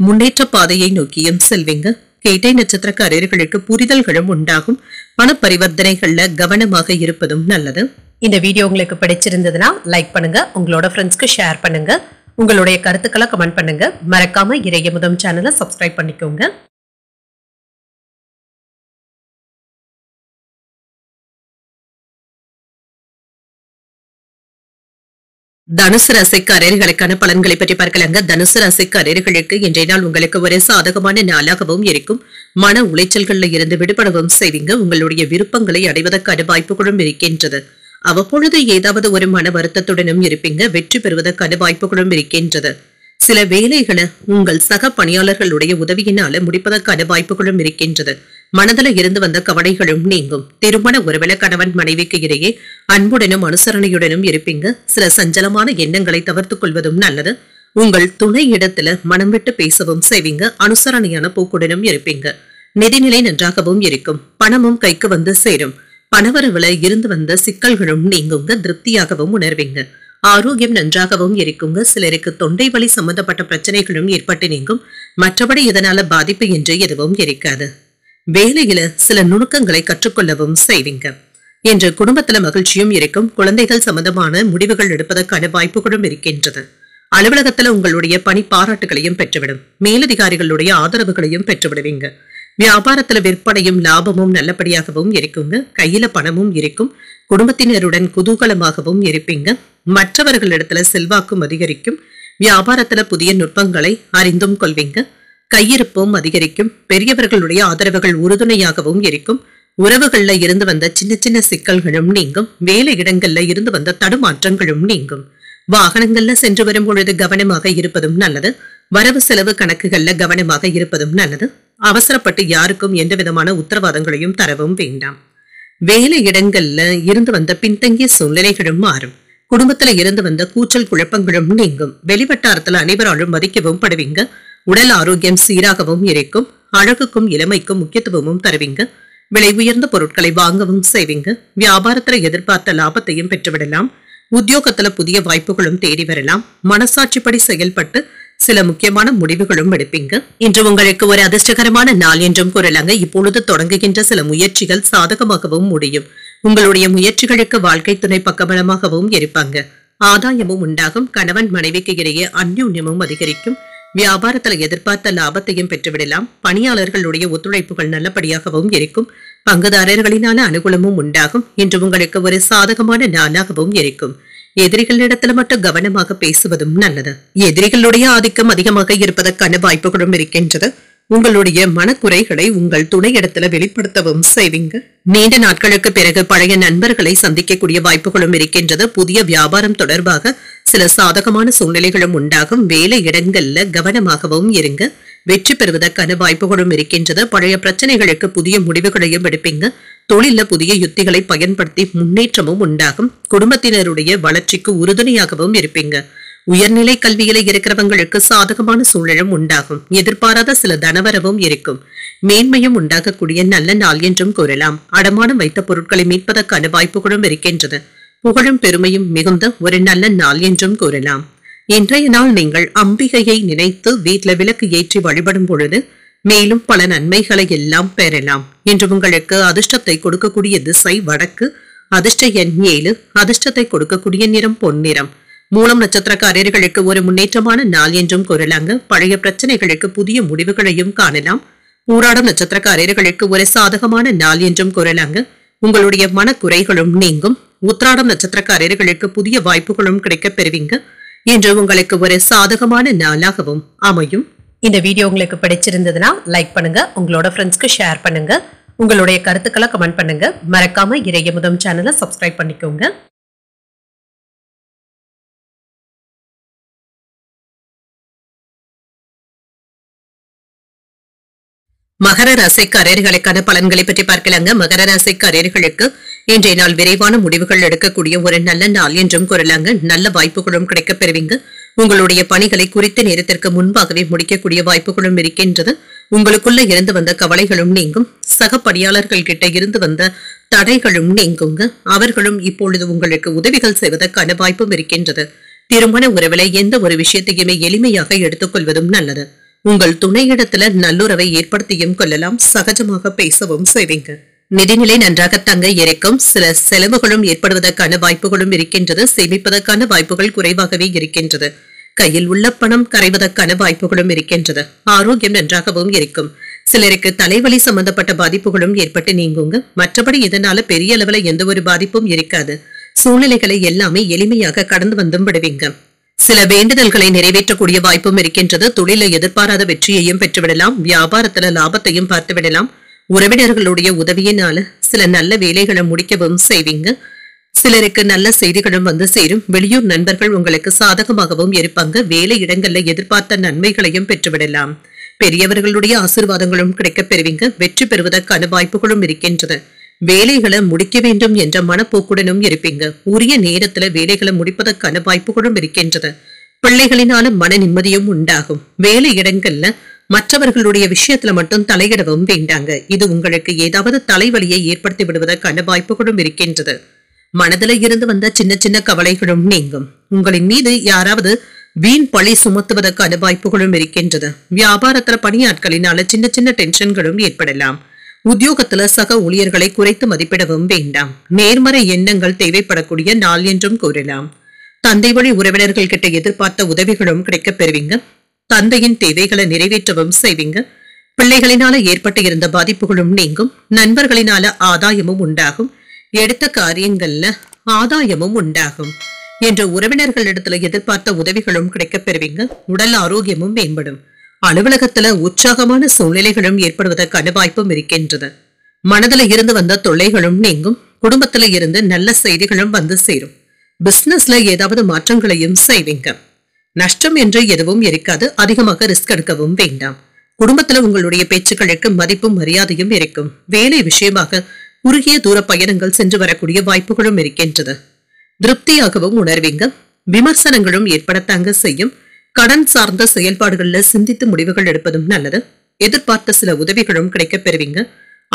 முன்னேற்ற பாதையை நோக்கியும் செல்வீங்க. கேட்டை நட்சத்திரக்காரர்களுக்கு புரிதல்களும் உண்டாகும். பண பரிவர்த்தனைகள்ல கவனமாக இருப்பதும் நல்லது. இந்த வீடியோ உங்களுக்கு பிடிச்சிருந்ததுன்னா லைக் பண்ணுங்க, உங்களோட ஃப்ரெண்ட்ஸ்க்கு ஷேர் பண்ணுங்க, உங்களுடைய கருத்துக்களை கமெண்ட் பண்ணுங்க. மறக்காம இறையமுதம் சேனலை சப்ஸ்கிரைப் பண்ணிக்கோங்க. தனுசு ராசிக்காரர்களுக்கான பலன்களை பற்றி பார்க்கலாங்க. தனுசு ராசிக்காரர்களுக்கு இன்றைய நாள் உங்களுக்கு ஒரு சாதகமான நாளாகவும் இருக்கும். மன உளைச்சல்கள்ல இருந்து விடுபடவும் செய்வீங்க. உங்களுடைய விருப்பங்களை அடைவதற்கான வாய்ப்புகளும் இருக்கின்றது. அவ்வப்பொழுது ஏதாவது ஒரு மன வருத்தத்துடனும் இருப்பீங்க. வெற்றி பெறுவதற்கான வாய்ப்புகளும் இருக்கின்றது. சில வேலைகளை உங்கள் சக பணியாளர்களுடைய உதவியினால முடிப்பதற்கான வாய்ப்புகளும் இருக்கின்றது. மனதில் இருந்து வந்த கவலைகளும் நீங்கும். திருமண உறவில கணவன் மனைவிக்கு இடையே அன்புடனும் அனுசரணையுடனும் இருப்பீங்க. சில சஞ்சலமான எண்ணங்களை தவிர்த்துக் கொள்வதும் நல்லது. உங்கள் துணை இடத்துல மனம் விட்டு பேசவும் செய்வீங்க. அனுசரணையான போக்குடனும் இருப்பீங்க. நிதிநிலை நன்றாகவும் இருக்கும். பணமும் கைக்கு வந்து சேரும். பணவரவுல இருந்து வந்த சிக்கல்களும் நீங்குங்க. திருப்தியாகவும் உணர்வீங்க. ஆரோக்கியம் நன்றாகவும் இருக்குங்க. சிலருக்கு தொண்டை வலி சம்பந்தப்பட்ட பிரச்சனைகளும் ஏற்பட்டு நீங்கும். மற்றபடி இதனால பாதிப்பு என்று எதுவும் இருக்காது. வேலையில சில நுணுக்கங்களை கற்றுக்கொள்ளவும் செய்வீங்க. என்று குடும்பத்துல மகிழ்ச்சியும் இருக்கும். குழந்தைகள் சம்பந்தமான முடிவுகள் எடுப்பதற்கான வாய்ப்புகளும் இருக்கின்றது. அலுவலகத்துல உங்களுடைய பணி பாராட்டுகளையும் பெற்றுவிடும். மேலதிகாரிகளுடைய ஆதரவுகளையும் பெற்றுவிடுவீங்க. வியாபாரத்துல விற்பனையும் லாபமும் நல்லபடியாகவும் இருக்குங்க. கையில பணமும் இருக்கும். குடும்பத்தினருடன் குதூகலமாகவும் இருப்பீங்க. மற்றவர்களிடத்துல செல்வாக்கும் அதிகரிக்கும். வியாபாரத்துல புதிய நுட்பங்களை அறிந்தும் கொள்வீங்க. கையிருப்பும் அதிகரிக்கும். பெரியவர்களுடைய ஆதரவுகள் உறுதுணையாகவும் இருக்கும். உறவுகள்ல இருந்து வந்த சின்ன சின்ன சிக்கல்களும் நீங்கும். வேலை இடங்கள்ல இருந்து வந்த தடுமாற்றங்களும் நீங்கும். வாகனங்கள்ல சென்று வரும் பொழுது கவனமாக இருப்பதும் நல்லது. வரவு செலவு கணக்குகள்ல கவனமாக இருப்பதும் நல்லது. அவசரப்பட்டு யாருக்கும் எந்த விதமான உத்தரவாதங்களையும் தரவும் வேண்டாம். வேலை இடங்கள்ல இருந்து வந்த பின்தங்கிய சூழ்நிலைகளும் மாறும். குடும்பத்துல இருந்து வந்த கூச்சல் குழப்பங்களும் நீங்கும். வெளிவட்டாரத்துல அனைவராலும் மதிக்கவும் படுவீங்க. உடல் ஆரோக்கியம் சீராகவும் இருக்கும். அழகுக்கும் இளமைக்கும் முக்கியத்துவமும் தருவீங்க. விலை உயர்ந்த பொருட்களை வாங்கவும் செய்வீங்க. வியாபாரத்துல எதிர்பார்த்த லாபத்தையும் பெற்றுவிடலாம். உத்தியோகத்துல புதிய வாய்ப்புகளும் தேடி வரலாம். மனசாட்சிப்படி செயல்பட்டு சில முக்கியமான முடிவுகளும் எடுப்பீங்க. இன்று உங்களுக்கு ஒரு அதிர்ஷ்டகரமான நாள் என்றும் கூறலாங்க. இப்பொழுது தொடங்குகின்ற சில முயற்சிகள் சாதகமாகவும் முடியும். உங்களுடைய முயற்சிகளுக்கு வாழ்க்கை துணை பக்கபலமாகவும் இருப்பாங்க. ஆதாயமும் உண்டாகும். கணவன் மனைவிக்கு இடையே அந்யோன்யமும் அதிகரிக்கும். வியாபாரத்துல எதிர்பார்த்த லாபத்தையும் பெற்றுவிடலாம். பணியாளர்களுடைய ஒத்துழைப்புகள் நல்லபடியாகவும் இருக்கும். பங்குதாரர்களினால அனுகூலமும் உண்டாகும். இன்று உங்களுக்கு ஒரு சாதகமான நாளாகவும் இருக்கும். எதிரிகளிடத்துல மட்டும் கவனமாக பேசுவதும் நல்லது. எதிரிகளுடைய ஆதிக்கம் அதிகமாக இருப்பதற்கான வாய்ப்புகளும் இருக்கின்றது. உங்களுடைய மனக்குறைகளை உங்கள் துணையிடத்துல வெளிப்படுத்தவும் செய்வீங்க. நீண்ட நாட்களுக்கு பிறகு பழைய நண்பர்களை சந்திக்கக்கூடிய வாய்ப்புகளும் இருக்கின்றது. புதிய வியாபாரம் தொடர்பாக சில சாதகமான சூழ்நிலைகளும் உண்டாகும். வேலை இடங்கள்ல கவனமாகவும் இருங்க. வெற்றி பெறுவதற்கான வாய்ப்புகளும் இருக்கின்றது. பழைய பிரச்சனைகளுக்கு புதிய முடிவுகளையும் எடுப்பீங்க. தொழில புதிய யுத்திகளை பயன்படுத்தி முன்னேற்றமும் உண்டாகும். குடும்பத்தினருடைய வளர்ச்சிக்கு உறுதுணையாகவும் இருப்பீங்க. உயர்நிலை கல்வியில இருக்கிறவங்களுக்கு சாதகமான சூழலும் உண்டாகும். எதிர்பாராத சில தனவரவும் இருக்கும். மேன்மையும் உண்டாகக்கூடிய நல்ல நாள் என்றும் கூறலாம். அடமானம் வைத்த பொருட்களை மீட்பதற்கான வாய்ப்புகளும் இருக்கின்றது. புகழும் பெருமையும் மிகுந்த ஒரு நல்ல நாள் என்றும் கூறலாம். இன்றைய நாள் நீங்கள் அம்பிகையை நினைத்து வீட்டில் விளக்கு ஏற்றி வழிபடும் பொழுது மேலும் பல நன்மைகளை எல்லாம் பெறலாம். இன்று உங்களுக்கு அதிர்ஷ்டத்தை கொடுக்கக்கூடிய திசை வடக்கு. அதிர்ஷ்ட எண் 7. அதிர்ஷ்டத்தை கொடுக்கக்கூடிய நிறம் பொன்னிறம். மூலம் நட்சத்திரக்காரர்களுக்கு ஒரு முன்னேற்றமான நாள் என்றும் கூறலாங்க. பழைய பிரச்சனைகளுக்கு புதிய முடிவுகளையும் காணலாம். ஊராடம் நட்சத்திரக்காரர்களுக்கு ஒரு சாதகமான நாள் என்றும் கூறலாங்க. உங்களுடைய மனக்குறைகளும் நீங்கும். உத்திராடம் நட்சத்திரக்காரர்களுக்கு புதிய வாய்ப்புகளும் கிடைக்கப் பெறுவீங்க. இன்று உங்களுக்கு ஒரு சாதகமான நாளாகவும் அமையும். இந்த வீடியோ உங்களுக்கு பிடிச்சிருந்ததுன்னா லைக் பண்ணுங்க. உங்களோட ஃப்ரெண்ட்ஸ்க்கு ஷேர் பண்ணுங்க. உங்களுடைய கருத்துக்களை கமெண்ட் பண்ணுங்க. மறக்காம இறையமுதம் சேனலை சப்ஸ்கிரைப் பண்ணிக்கோங்க. மகர ராசிக்காரர்களுக்கான பலன்களை பற்றி பார்க்கலாங்க. மகர ராசிக்காரர்களுக்கு இன்றைய நாள் விரைவான முடிவுகள் எடுக்கக்கூடிய ஒரு நல்ல நாள் என்றும் கூறலாங்க. நல்ல வாய்ப்புகளும் கிடைக்கப் பெறுவீங்க. உங்களுடைய பணிகளை குறித்த நேரத்திற்கு முன்பாகவே முடிக்கக்கூடிய வாய்ப்புகளும் இருக்கின்றது. உங்களுக்குள்ள இருந்து வந்த கவலைகளும் நீங்கும். சக பணியாளர்கள் கிட்ட இருந்து வந்த தடைகளும் நீங்குங்க. அவர்களும் இப்பொழுது உங்களுக்கு உதவிகள் செய்வதற்கான வாய்ப்பும் இருக்கின்றது. திருமண உறவில எந்த ஒரு விஷயத்தையுமே எளிமையாக எடுத்துக்கொள்வதும் நல்லது. உங்கள் துணையிடத்துல நல்லுறவை ஏற்படுத்தியும் கொள்ளலாம். சகஜமாக பேசவும் செய்வீங்க. நிதிநிலை நன்றாக தங்க இருக்கும். சில செலவுகளும் ஏற்படுவதற்கான வாய்ப்புகளும் இருக்கின்றது. சேமிப்பதற்கான வாய்ப்புகள் குறைவாகவே இருக்கின்றது. கையில் உள்ள பணம் கரைவதற்கான வாய்ப்புகளும் இருக்கின்றது. ஆரோக்கியம் நன்றாகவும் இருக்கும். சிலருக்கு தலைவலி சம்பந்தப்பட்ட பாதிப்புகளும் ஏற்பட்டு நீங்குங்க. மற்றபடி இதனால பெரிய அளவுல எந்த ஒரு பாதிப்பும் இருக்காது. சூழ்நிலைகளை எல்லாமே எளிமையாக கடந்து வந்தும் விடுவீங்க. சில வேண்டுதல்களை நிறைவேற்றக்கூடிய வாய்ப்பும் இருக்கின்றது. தொழில எதிர்பாராத வெற்றியையும் பெற்றுவிடலாம். வியாபாரத்துல லாபத்தையும் பார்த்துவிடலாம். உறவினர்களுடைய உதவியினால சில நல்ல வேலைகளை முடிக்கவும் செய்வீங்க. சிலருக்கு நல்ல செய்திகளும் வந்து சேரும். வெளியூர் நண்பர்கள் உங்களுக்கு சாதகமாகவும் இருப்பாங்க. வேலை இடங்கள்ல எதிர்பார்த்த நன்மைகளையும் பெற்றுவிடலாம். பெரியவர்களுடைய ஆசீர்வாதங்களும் கிடைக்கப் பெறுவீங்க. வெற்றி பெறுவதற்கான வாய்ப்புகளும் இருக்கின்றது. வேலைகளை முடிக்க வேண்டும் என்ற மனப்போக்குடனும் இருப்பீங்க. உரிய நேரத்துல வேலைகளை முடிப்பதற்கான வாய்ப்புகளும் இருக்கின்றது. பிள்ளைகளினால மன நிம்மதியும் உண்டாகும். வேலை இடங்கள்ல மற்றவர்களுடைய விஷயத்துல மட்டும் தலையிடவும் வேண்டாங்க. இது உங்களுக்கு ஏதாவது தலைவலியை ஏற்படுத்தி விடுவதற்கான வாய்ப்புகளும் இருக்கின்றது. மனதில இருந்து வந்த சின்ன சின்ன கவலைகளும் நீங்கும். உங்களின் மீது யாராவது வீண் பழி சுமத்துவதற்கான வாய்ப்புகளும் இருக்கின்றது. வியாபாரத்துல பணியாட்களினால சின்ன சின்ன டென்ஷன்களும் ஏற்படலாம். உத்தியோகத்துல சக ஊழியர்களை குறைத்து மதிப்பிடவும் வேண்டாம். நேர்மறை எண்ணங்கள் தேவைப்படக்கூடிய நாள் என்றும் கூறலாம். தந்தை வழி உறவினர்கள் கிட்ட எதிர்பார்த்த உதவிகளும் கிடைக்கப் பெறுவீங்க. தந்தையின் தேவைகளை நிறைவேற்றவும் செய்வீங்க. பிள்ளைகளினால ஏற்பட்டு இருந்த பாதிப்புகளும் நீங்கும். நண்பர்களினால ஆதாயமும் உண்டாகும். எடுத்த காரியங்கள்ல ஆதாயமும் உண்டாகும். என்ற உறவினர்களிடத்துல எதிர்பார்த்த உதவிகளும் கிடைக்கப் பெறுவீங்க. உடல் ஆரோக்கியமும் மேம்படும். அலுவலகத்துல உற்சாகமான சூழ்நிலைகளும் ஏற்படுவதற்கான வாய்ப்பும் இருக்கின்றது. மனதில இருந்து வந்த தொல்லைகளும் நீங்கும். குடும்பத்தில இருந்து நல்ல செய்திகளும் வந்து சேரும். பிசினஸ்ல ஏதாவது மாற்றங்களையும் செய்வீங்க. நஷ்டம் என்று எதுவும் இருக்காது. அதிகமாக ரிஸ்க் எடுக்கவும் வேண்டாம். குடும்பத்துல உங்களுடைய பேச்சுக்களுக்கு மதிப்பும் மரியாதையும் இருக்கும். வேலை விஷயமாக குறுகிய தூர பயணங்கள் சென்று வரக்கூடிய வாய்ப்புகளும் இருக்கின்றது. திருப்தியாகவும் உணர்வீங்க. விமர்சனங்களும் ஏற்படத்தாங்க செய்யும். கடன் சார்ந்த செயல்பாடுகள்ல சிந்தித்து முடிவுகள் எடுப்பதும் நல்லது. எதிர்பார்த்த சில உதவிகளும் கிடைக்கப் பெறுவீங்க.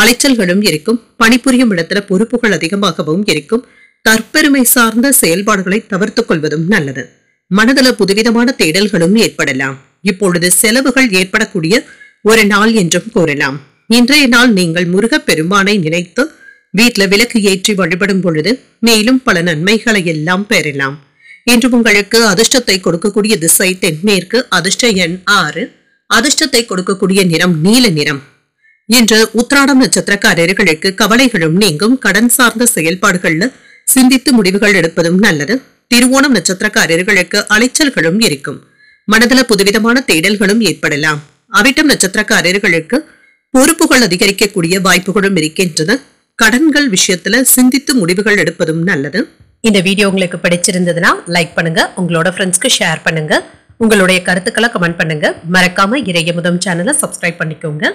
அலைச்சல்களும் இருக்கும். பணிபுரியும் இடத்துல பொறுப்புகள் அதிகமாகவும் இருக்கும். தற்பெருமை சார்ந்த செயல்பாடுகளை தவிர்த்துக் கொள்வதும் நல்லது. மனதில புதுவிதமான தேடல்களும் ஏற்படலாம். இப்பொழுது செலவுகள் ஏற்படக்கூடிய ஒரு நாள் என்றும் கூறலாம். இன்றைய நாள் நீங்கள் முருகப் பெருமானை நினைத்து வீட்டுல விளக்கு ஏற்றி வழிபடும் பொழுது மேலும் பல நன்மைகளை எல்லாம் பெறலாம். இன்று உங்களுக்கு அதிர்ஷ்டத்தை கொடுக்கக்கூடிய திசை தென்மேற்கு. அதிர்ஷ்ட எண் 6. அதிர்ஷ்டத்தை கொடுக்கக்கூடிய நிறம் நீல நிறம். இன்று உத்திராடம் நட்சத்திரக்காரர்களுக்கு கவலைகளும் நீங்கும். கடன் சார்ந்த செயல்பாடுகள்ல சிந்தித்து முடிவுகள் எடுப்பதும் நல்லது. திருவோணம் நட்சத்திரக்காரர்களுக்கு அலைச்சல்களும் இருக்கும். மனதில புதுவிதமான தேடல்களும் ஏற்படலாம். அவிட்டம் நட்சத்திரக்காரர்களுக்கு பொறுப்புகள் அதிகரிக்கக்கூடிய வாய்ப்புகளும் இருக்கின்றன. கடன்கள் விஷயத்துல சிந்தித்து முடிவுகள் எடுப்பதும் நல்லது. இந்த வீடியோ உங்களுக்கு பிடிச்சிருந்ததுன்னா லைக் பண்ணுங்க. உங்களோட ஃப்ரெண்ட்ஸ்க்கு ஷேர் பண்ணுங்க. உங்களுடைய கருத்துக்களை கமெண்ட் பண்ணுங்க. மறக்காம இறையமுதம் சேனலை சப்ஸ்கிரைப் பண்ணிக்கோங்க.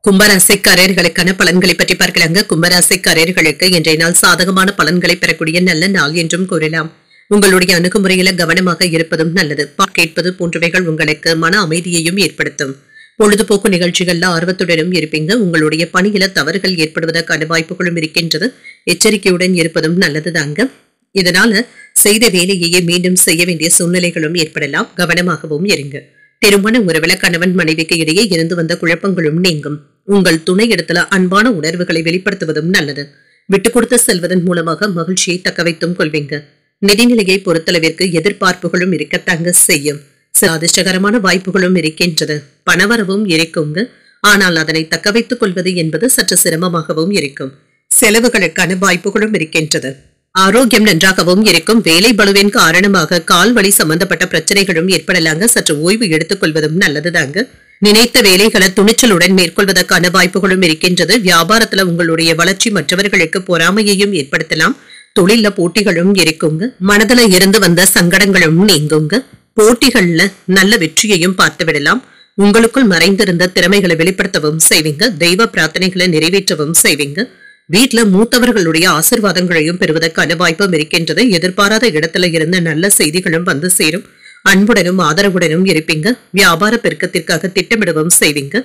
கும்பராசிக்காரர்களுக்கான பலன்களை பற்றி பார்க்கலாங்க. கும்பராசிக்காரர்களுக்கு இன்றைய நாள் சாதகமான பலன்களை பெறக்கூடிய நல்ல நாள் என்றும் கூறலாம். உங்களுடைய அணுகுமுறையில கவனமாக இருப்பதும் நல்லது. கேட்பது போன்றவைகள் உங்களுக்கு மன அமைதியையும் ஏற்படுத்தும். பொழுதுபோக்கு நிகழ்ச்சிகள்ல ஆர்வத்துடனும் இருப்பீங்க. உங்களுடைய பணியில தவறுகள் ஏற்படுவதற்கான வாய்ப்புகளும் இருக்கின்றது. எச்சரிக்கையுடன் இருப்பதும் நல்லதுதாங்க. இதனால செய்த வேலையையே மீண்டும் செய்ய வேண்டிய சூழ்நிலைகளும் ஏற்படலாம். கவனமாகவும் இருங்க. திருமண உறவுல கணவன் மனைவிக்கு இடையே இருந்து வந்த குழப்பங்களும் நீங்கும். உங்கள் துணை இடத்துல அன்பான உணர்வுகளை வெளிப்படுத்துவதும் நல்லது. விட்டு கொடுத்து செல்வதன் மூலமாக மகிழ்ச்சியை தக்க வைத்தும் கொள்வீங்க. நிதிநிலையை பொறுத்தளவிற்கு எதிர்பார்ப்புகளும் இருக்கத்தாங்க செய்யும். சில அதிர்ஷ்டகரமான வாய்ப்புகளும் இருக்கின்றது. பணவரவும் இருக்குங்க. ஆனால் அதனை தக்க வைத்துக் கொள்வது என்பது சற்று சிரமமாகவும் இருக்கும். செலவுகளுக்கான வாய்ப்புகளும் இருக்கின்றது. ஆரோக்கியம் நன்றாகவும் இருக்கும். வேலை பளுவின் காரணமாக கால் வலி சம்பந்தப்பட்ட பிரச்சனைகளும் ஏற்படலாங்க. சற்று ஓய்வு எடுத்துக் கொள்வதும் நல்லதுதாங்க. நினைத்த வேலைகளை துணிச்சலுடன் மேற்கொள்வதற்கான வாய்ப்புகளும் இருக்கின்றது. வியாபாரத்துல உங்களுடைய வளர்ச்சி மற்றவர்களுக்கு பொறாமையையும் ஏற்படுத்தலாம். தொழில போட்டிகளும் இருக்குங்க. மனதில இருந்து வந்த சங்கடங்களும் நீங்குங்க. போட்டிகள்ல நல்ல வெற்றியையும் பார்த்து விடலாம். உங்களுக்குள் மறைந்திருந்த திறமைகளை வெளிப்படுத்தவும் செய்வீங்க. தெய்வ பிரார்த்தனைகளை நிறைவேற்றவும் செய்வீங்க. வீட்டுல மூத்தவர்களுடைய ஆசீர்வாதங்களையும் பெறுவதற்கான வாய்ப்பும் இருக்கின்றது. எதிர்பாராத இடத்துல இருந்து நல்ல செய்திகளும் வந்து சேரும். அன்புடனும் ஆதரவுடனும் இருப்பீங்க. வியாபார பெருக்கத்திற்காக திட்டமிடவும் செய்வீங்க.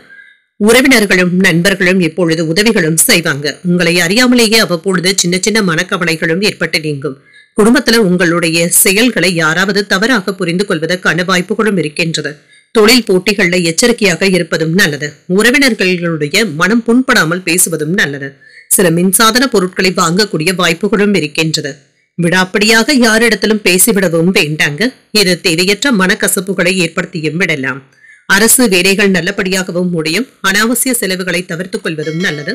உறவினர்களும் நண்பர்களும் இப்பொழுது உதவிகளும் செய்வாங்க. உங்களை அறியாமலேயே அவ்வப்பொழுது சின்ன சின்ன மனக்கவலைகளும் ஏற்பட்டு நீங்கும். குடும்பத்துல உங்களுடைய செயல்களை யாராவது தவறாக புரிந்து கொள்வதற்கான வாய்ப்புகளும் இருக்கின்றது. தொழில் போட்டிகள்ல எச்சரிக்கையாக இருப்பதும் நல்லது. உறவினர்களுடைய மனம் புண்படாமல் பேசுவதும் நல்லது. சில மின்சாதன பொருட்களை வாங்கக்கூடிய வாய்ப்புகளும் இருக்கின்றது. விடாப்படியாக யாரிடத்திலும் பேசிவிடவும் வேண்டாங்க. இது தேவையற்ற மனக்கசப்புகளை ஏற்படுத்தியும் விடலாம். அரசு வேலைகள் நல்லபடியாகவும் முடியும். அனாவசிய செலவுகளை தவிர்த்துக் கொள்வதும் நல்லது.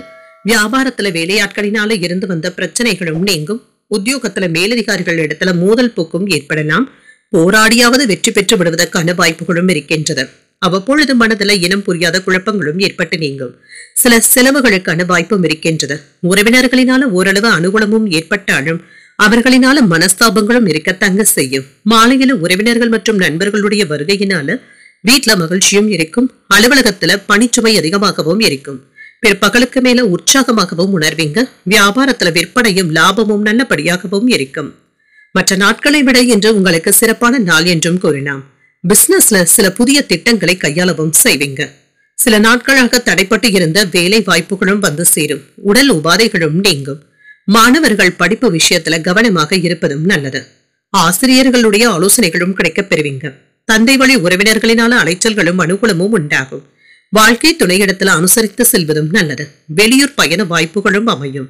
வியாபாரத்துல வேலையாட்களினால இருந்து வந்த பிரச்சனைகளும் நீங்கும். உத்தியோகத்துல மேலதிகாரிகள் இடத்துல மோதல் போக்கும் ஏற்படலாம். போராடியாவது வெற்றி பெற்று விடுவதற்கான வாய்ப்புகளும் இருக்கின்றது. அவ்வப்பொழுது மனதில் இனம் புரியாத குழப்பங்களும் ஏற்பட்டு நீங்கும். சில செலவுகளுக்கான வாய்ப்பும் இருக்கின்றது. உறவினர்களினால ஓரளவு அனுகூலமும் ஏற்பட்டாலும் அவர்களினால மனஸ்தாபங்களும் இருக்கத்தங்க செய்யும். மாலையில உறவினர்கள் மற்றும் நண்பர்களுடைய வருகையினால வீட்டுல மகிழ்ச்சியும் இருக்கும். அலுவலகத்துல பணிச்சுமை அதிகமாகவும் இருக்கும். பிற்பகலுக்கு மேல உற்சாகமாகவும் உணர்வீங்க. வியாபாரத்துல விற்பனையும் லாபமும் நல்லபடியாகவும் இருக்கும். மற்ற நாட்களை விட இன்று உங்களுக்கு சிறப்பான நாள் என்றும் கூறினாம். பிசினஸ்ல சில புதிய திட்டங்களை கையாளவும் செய்வீங்க. சில நாட்களாக தடைப்பட்டு இருந்த வேலை வாய்ப்புகளும் வந்து சேரும். உடல் உபாதைகளும் நீங்கும். மாணவர்கள் படிப்பு விஷயத்துல கவனமாக இருப்பதும் நல்லது. ஆசிரியர்களுடைய ஆலோசனைகளும் கிடைக்கப் பெறுவீங்க. தந்தை வழி உறவினர்களினால அலைச்சல்களும் அனுகூலமும் உண்டாகும். வாழ்க்கை துணையிடத்துல அனுசரித்து செல்வதும் நல்லது. வெளியூர் பயண வாய்ப்புகளும் அமையும்.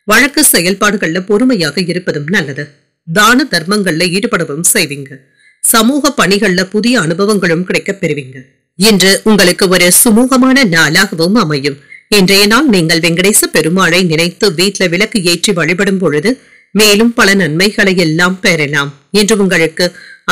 வழக்கு செயல்பாடுகள்ல பொறுமையாக இருப்பதும் நல்லது. தான தர்மங்கள்ல ஈடுபடவும் செய்வீங்க. சமூக பணிகள்ல புதிய அனுபவங்களும் கிடைக்கப் பெறுவீங்க. இன்று உங்களுக்கு ஒரு சுமூகமான நாளாகவும் அமையும். இன்றைய நாள் நீங்கள் வெங்கடேச பெருமாளை நினைத்து வீட்டுல விளக்கு ஏற்றி வழிபடும் பொழுது மேலும் பல நன்மைகளை எல்லாம் பெறலாம். இன்று உங்களுக்கு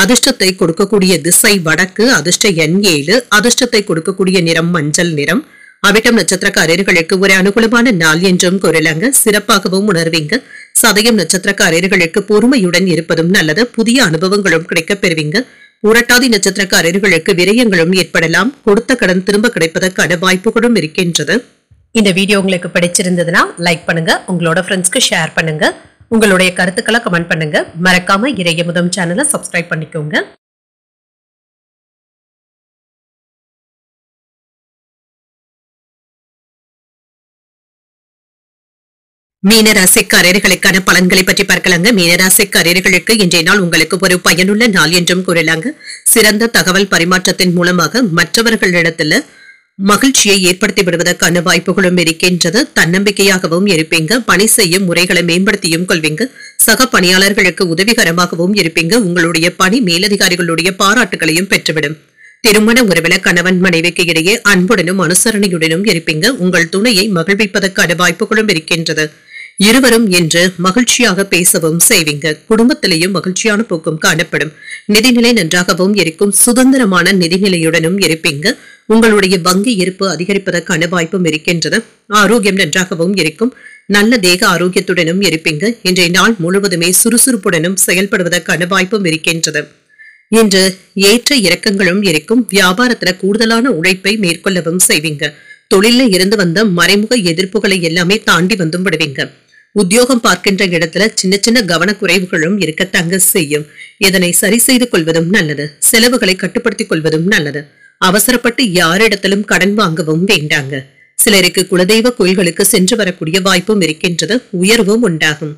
அதிர்ஷ்டத்தை கொடுக்கக்கூடிய திசை வடக்கு. அதிர்ஷ்ட எண் 7. அதிர்ஷ்டத்தை கொடுக்கக்கூடிய நிறம் மஞ்சள் நிறம். அவிட்டம் நட்சத்திரக்காரர்களுக்கு ஒரு அனுகூலமான நாள் என்றும் கூறலாங்க. சிறப்பாகவும் உணர்வீங்க. சதயம் நட்சத்திரக்காரர்களுக்கு பொறுமையுடன் இருப்பதும் நல்லது. புதிய அனுபவங்களும் கிடைக்கப் பெறுவீங்க. புரட்டாதி நட்சத்திரக்காரர்களுக்கு விரயங்களும் ஏற்படலாம். கொடுத்த கடன் திரும்ப கிடைப்பதற்கான வாய்ப்புகளும் இருக்கின்றது. இந்த வீடியோ உங்களுக்கு பிடிச்சிருந்ததுன்னா லைக் பண்ணுங்க, உங்களோட ஃப்ரெண்ட்ஸ்க்கு ஷேர் பண்ணுங்க, உங்களுடைய கருத்துக்களை கமெண்ட் பண்ணுங்க. மறக்காம இறையமுதம் சேனலை சப்ஸ்கிரைப் பண்ணிக்கோங்க. மீனராசிக்காரர்களுக்கான பலன்களை பற்றி பார்க்கலாங்க. மீனராசிக்காரர்களுக்கு இன்றைய நாள் உங்களுக்கு ஒரு பயனுள்ள நாள் என்றும் கூறலாங்க. சிறந்த தகவல் பரிமாற்றத்தின் மூலமாக மற்றவர்களிடத்துல மகிழ்ச்சியை ஏற்படுத்தி விடுவதற்கான வாய்ப்புகளும் இருக்கின்றது. தன்னம்பிக்கையாகவும் இருப்பீங்க. பணி செய்யும் முறைகளை மேம்படுத்தியும் கொள்வீங்க. சக பணியாளர்களுக்கு உதவிகரமாகவும் இருப்பீங்க. உங்களுடைய பணி மேலதிகாரிகளுடைய பாராட்டுகளையும் பெற்றுவிடும். திருமண உறவில கணவன் மனைவிக்கு இடையே அன்புடனும் அனுசரணையுடனும் இருப்பீங்க. உங்கள் துணையை மகிழ்விப்பதற்கான வாய்ப்புகளும் இருக்கின்றது. இருவரும் என்று மகிழ்ச்சியாக பேசவும் செய்வீங்க. குடும்பத்திலேயும் மகிழ்ச்சியான போக்கும் காணப்படும். நிதிநிலை நன்றாகவும் இருக்கும். சுதந்திரமான நிதிநிலையுடனும் இருப்பீங்க. உங்களுடைய வங்கி இருப்பு அதிகரிப்பதற்கான வாய்ப்பும் இருக்கின்றது. ஆரோக்கியம் நன்றாகவும் இருக்கும். நல்ல தேக ஆரோக்கியத்துடனும் இருப்பீங்க. இன்றைய நாள் முழுவதுமே சுறுசுறுப்புடனும் செயல்படுவதற்கான வாய்ப்பும் இருக்கின்றது. இன்று ஏற்ற இறக்கங்களும் இருக்கும். வியாபாரத்துல கூடுதலான உழைப்பை மேற்கொள்ளவும் செய்வீங்க. தொழில இருந்து வந்த மறைமுக எதிர்ப்புகளை எல்லாமே தாண்டி வந்தும் விடுவீங்க. உத்தியோகம் பார்க்கின்ற இடத்துல சின்ன சின்ன கவனக்குறைவுகளும் இருக்கத்தங்க செய்யும். இதனை சரி செய்து கொள்வதும் நல்லது. செலவுகளை கட்டுப்படுத்திக் கொள்வதும் நல்லது. அவசரப்பட்டு யாரிடத்திலும் கடன் வாங்கவும் வேண்டாங்க. சிலருக்கு குலதெய்வ கோயில்களுக்கு சென்று வரக்கூடிய வாய்ப்பும் இருக்கின்றது. உயர்வும் உண்டாகும்.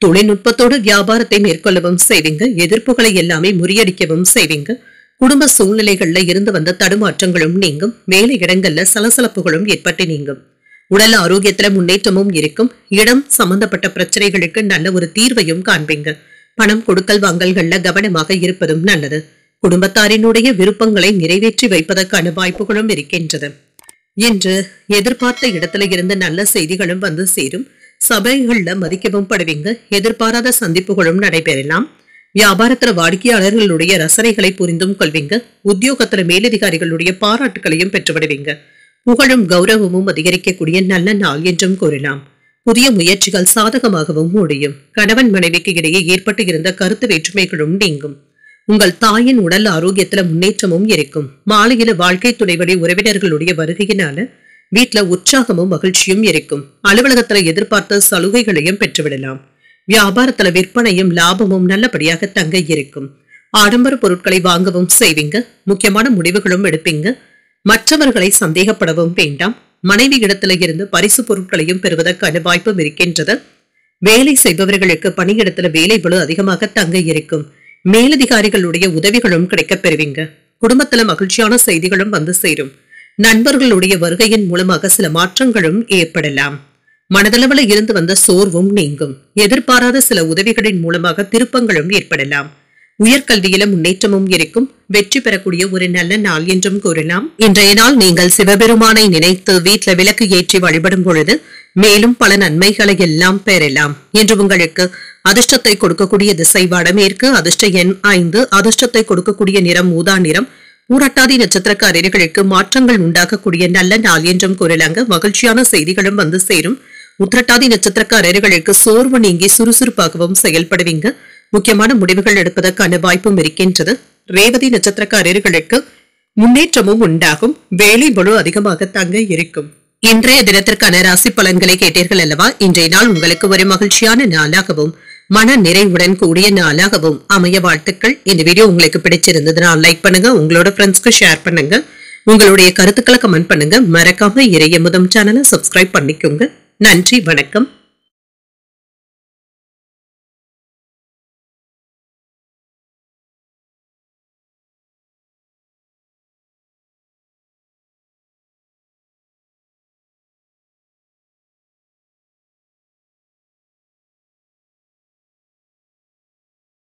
தொழில்நுட்பத்தோடு வியாபாரத்தை மேற்கொள்ளவும் செய்வீங்க. எதிர்ப்புகளை எல்லாமே முறியடிக்கவும் செய்வீங்க. குடும்ப சூழ்நிலைகள்ல இருந்து வந்த தடுமாற்றங்களும் நீங்கும். வேலை இடங்கள்ல சலசலப்புகளும் ஏற்பட்டு நீங்கும். உடல் ஆரோக்கியத்துல முன்னேற்றமும் இருக்கும். இடம் சம்பந்தப்பட்ட பிரச்சனைகளுக்கு நல்ல ஒரு தீர்வையும் காண்பீங்க. பணம் கொடுக்கல் வாங்கல்கள்ல கவனமாக இருப்பதும் நல்லது. குடும்பத்தாரினுடைய விருப்பங்களை நிறைவேற்றி வைப்பதற்கான வாய்ப்புகளும் இருக்கின்றது. இன்று எதிர்பார்த்த இடத்துல இருந்து நல்ல செய்திகளும் வந்து சேரும். சபைகள்ல மதிக்கவும் படுவீங்க. எதிர்பாராத சந்திப்புகளும் நடைபெறலாம். வியாபாரத்துல வாடிக்கையாளர்களுடைய ரசனைகளை புரிந்தும் கொள்வீங்க. உத்தியோகத்துல மேலதிகாரிகளுடைய பாராட்டுகளையும் பெற்றுவிடுவீங்க. புகழும் கௌரவமும் அதிகரிக்கக்கூடிய நல்ல நாள் என்றும் கூறலாம். புதிய முயற்சிகள் சாதகமாகவும் முடியும். கணவன் மனைவிக்கு இடையே ஏற்பட்டு இருந்த கருத்து வேற்றுமைகளும் நீங்கும். உங்கள் தாயின் உடல் ஆரோக்கியத்துல முன்னேற்றமும் இருக்கும். மாலையில வாழ்க்கை துணைவழி உறவினர்களுடைய வருகையினால வீட்டுல உற்சாகமும் மகிழ்ச்சியும் இருக்கும். அலுவலகத்துல எதிர்பார்த்த சலுகைகளையும் பெற்றுவிடலாம். வியாபாரத்துல விற்பனையும் லாபமும் நல்லபடியாக தங்க இருக்கும். ஆடம்பர பொருட்களை வாங்கவும் செய்வீங்க. முக்கியமான முடிவுகளும் எடுப்பீங்க. மற்றவர்களை சந்தேகப்படவும் வேண்டாம். மனைவி இடத்துல இருந்து பரிசு பொருட்களையும் பெறுவதற்கான வாய்ப்பும் இருக்கின்றது. வேலை செய்பவர்களுக்கு பணியிடத்துல வேலை பளு அதிகமாக தங்க இருக்கும். மேலதிகாரிகளுடைய உதவிகளும் கிடைக்கப் பெறுவீங்க. குடும்பத்துல மகிழ்ச்சியான செய்திகளும் வந்து சேரும். நண்பர்களுடைய வருகையின் மூலமாக சில மாற்றங்களும் ஏற்படலாம். மனதளவுல இருந்து வந்த சோர்வும் நீங்கும். எதிர்பாராத சில உதவிகளின் மூலமாக திருப்பங்களும் ஏற்படலாம். உயர்கல்வியில முன்னேற்றமும் இருக்கும். வெற்றி பெறக்கூடிய ஒரு நல்ல நாள் என்றும் கூறலாம். இன்றைய நாள் நீங்கள் சிவபெருமானை நினைத்து வீட்டுல விளக்கு ஏற்றி வழிபடும் பொழுது மேலும் பல நன்மைகளை எல்லாம் பெறலாம். என்று உங்களுக்கு அதிர்ஷ்டத்தை கொடுக்கக்கூடிய திசை வடமேற்கு. அதிர்ஷ்ட எண் 5. அதிர்ஷ்டத்தை கொடுக்கக்கூடிய நிறம் ஊதா நிறம். பூரட்டாதி நட்சத்திரக்காரர்களுக்கு மாற்றங்கள் உண்டாகக்கூடிய நல்ல நாள் என்றும் கூறலாங்க. மகிழ்ச்சியான செய்திகளும் வந்து சேரும். உத்திரட்டாதி நட்சத்திரக்காரர்களுக்கு சோர்வு நீங்கி சுறுசுறுப்பாகவும் செயல்படுவீங்க. முக்கியமான முடிவுகள் எடுப்பதற்கான வாய்ப்பும் இருக்கின்றது. ரேவதி நட்சத்திரக்காரர்களுக்கு முன்னேற்றமும் உண்டாகும். வேலை பளு அதிகமாக தங்க இருக்கும். இன்றைய தினத்திற்கான ராசி பலன்களை கேட்டீர்கள் அல்லவா? இன்றைய நாள் உங்களுக்கு ஒரு மகிழ்ச்சியான நாளாகவும் மன நிறைவுடன் கூடிய நாளாகவும் அமைய வாழ்த்துக்கள். இந்த வீடியோ உங்களுக்கு பிடிச்சிருந்ததுன்னா லைக் பண்ணுங்க, உங்களோட ஃப்ரெண்ட்ஸ்க்கு ஷேர் பண்ணுங்க, உங்களுடைய கருத்துக்களை கமெண்ட் பண்ணுங்க. மறக்காம இறையமுதம் சேனலை சப்ஸ்கிரைப் பண்ணிக்கோங்க. நன்றி, வணக்கம்.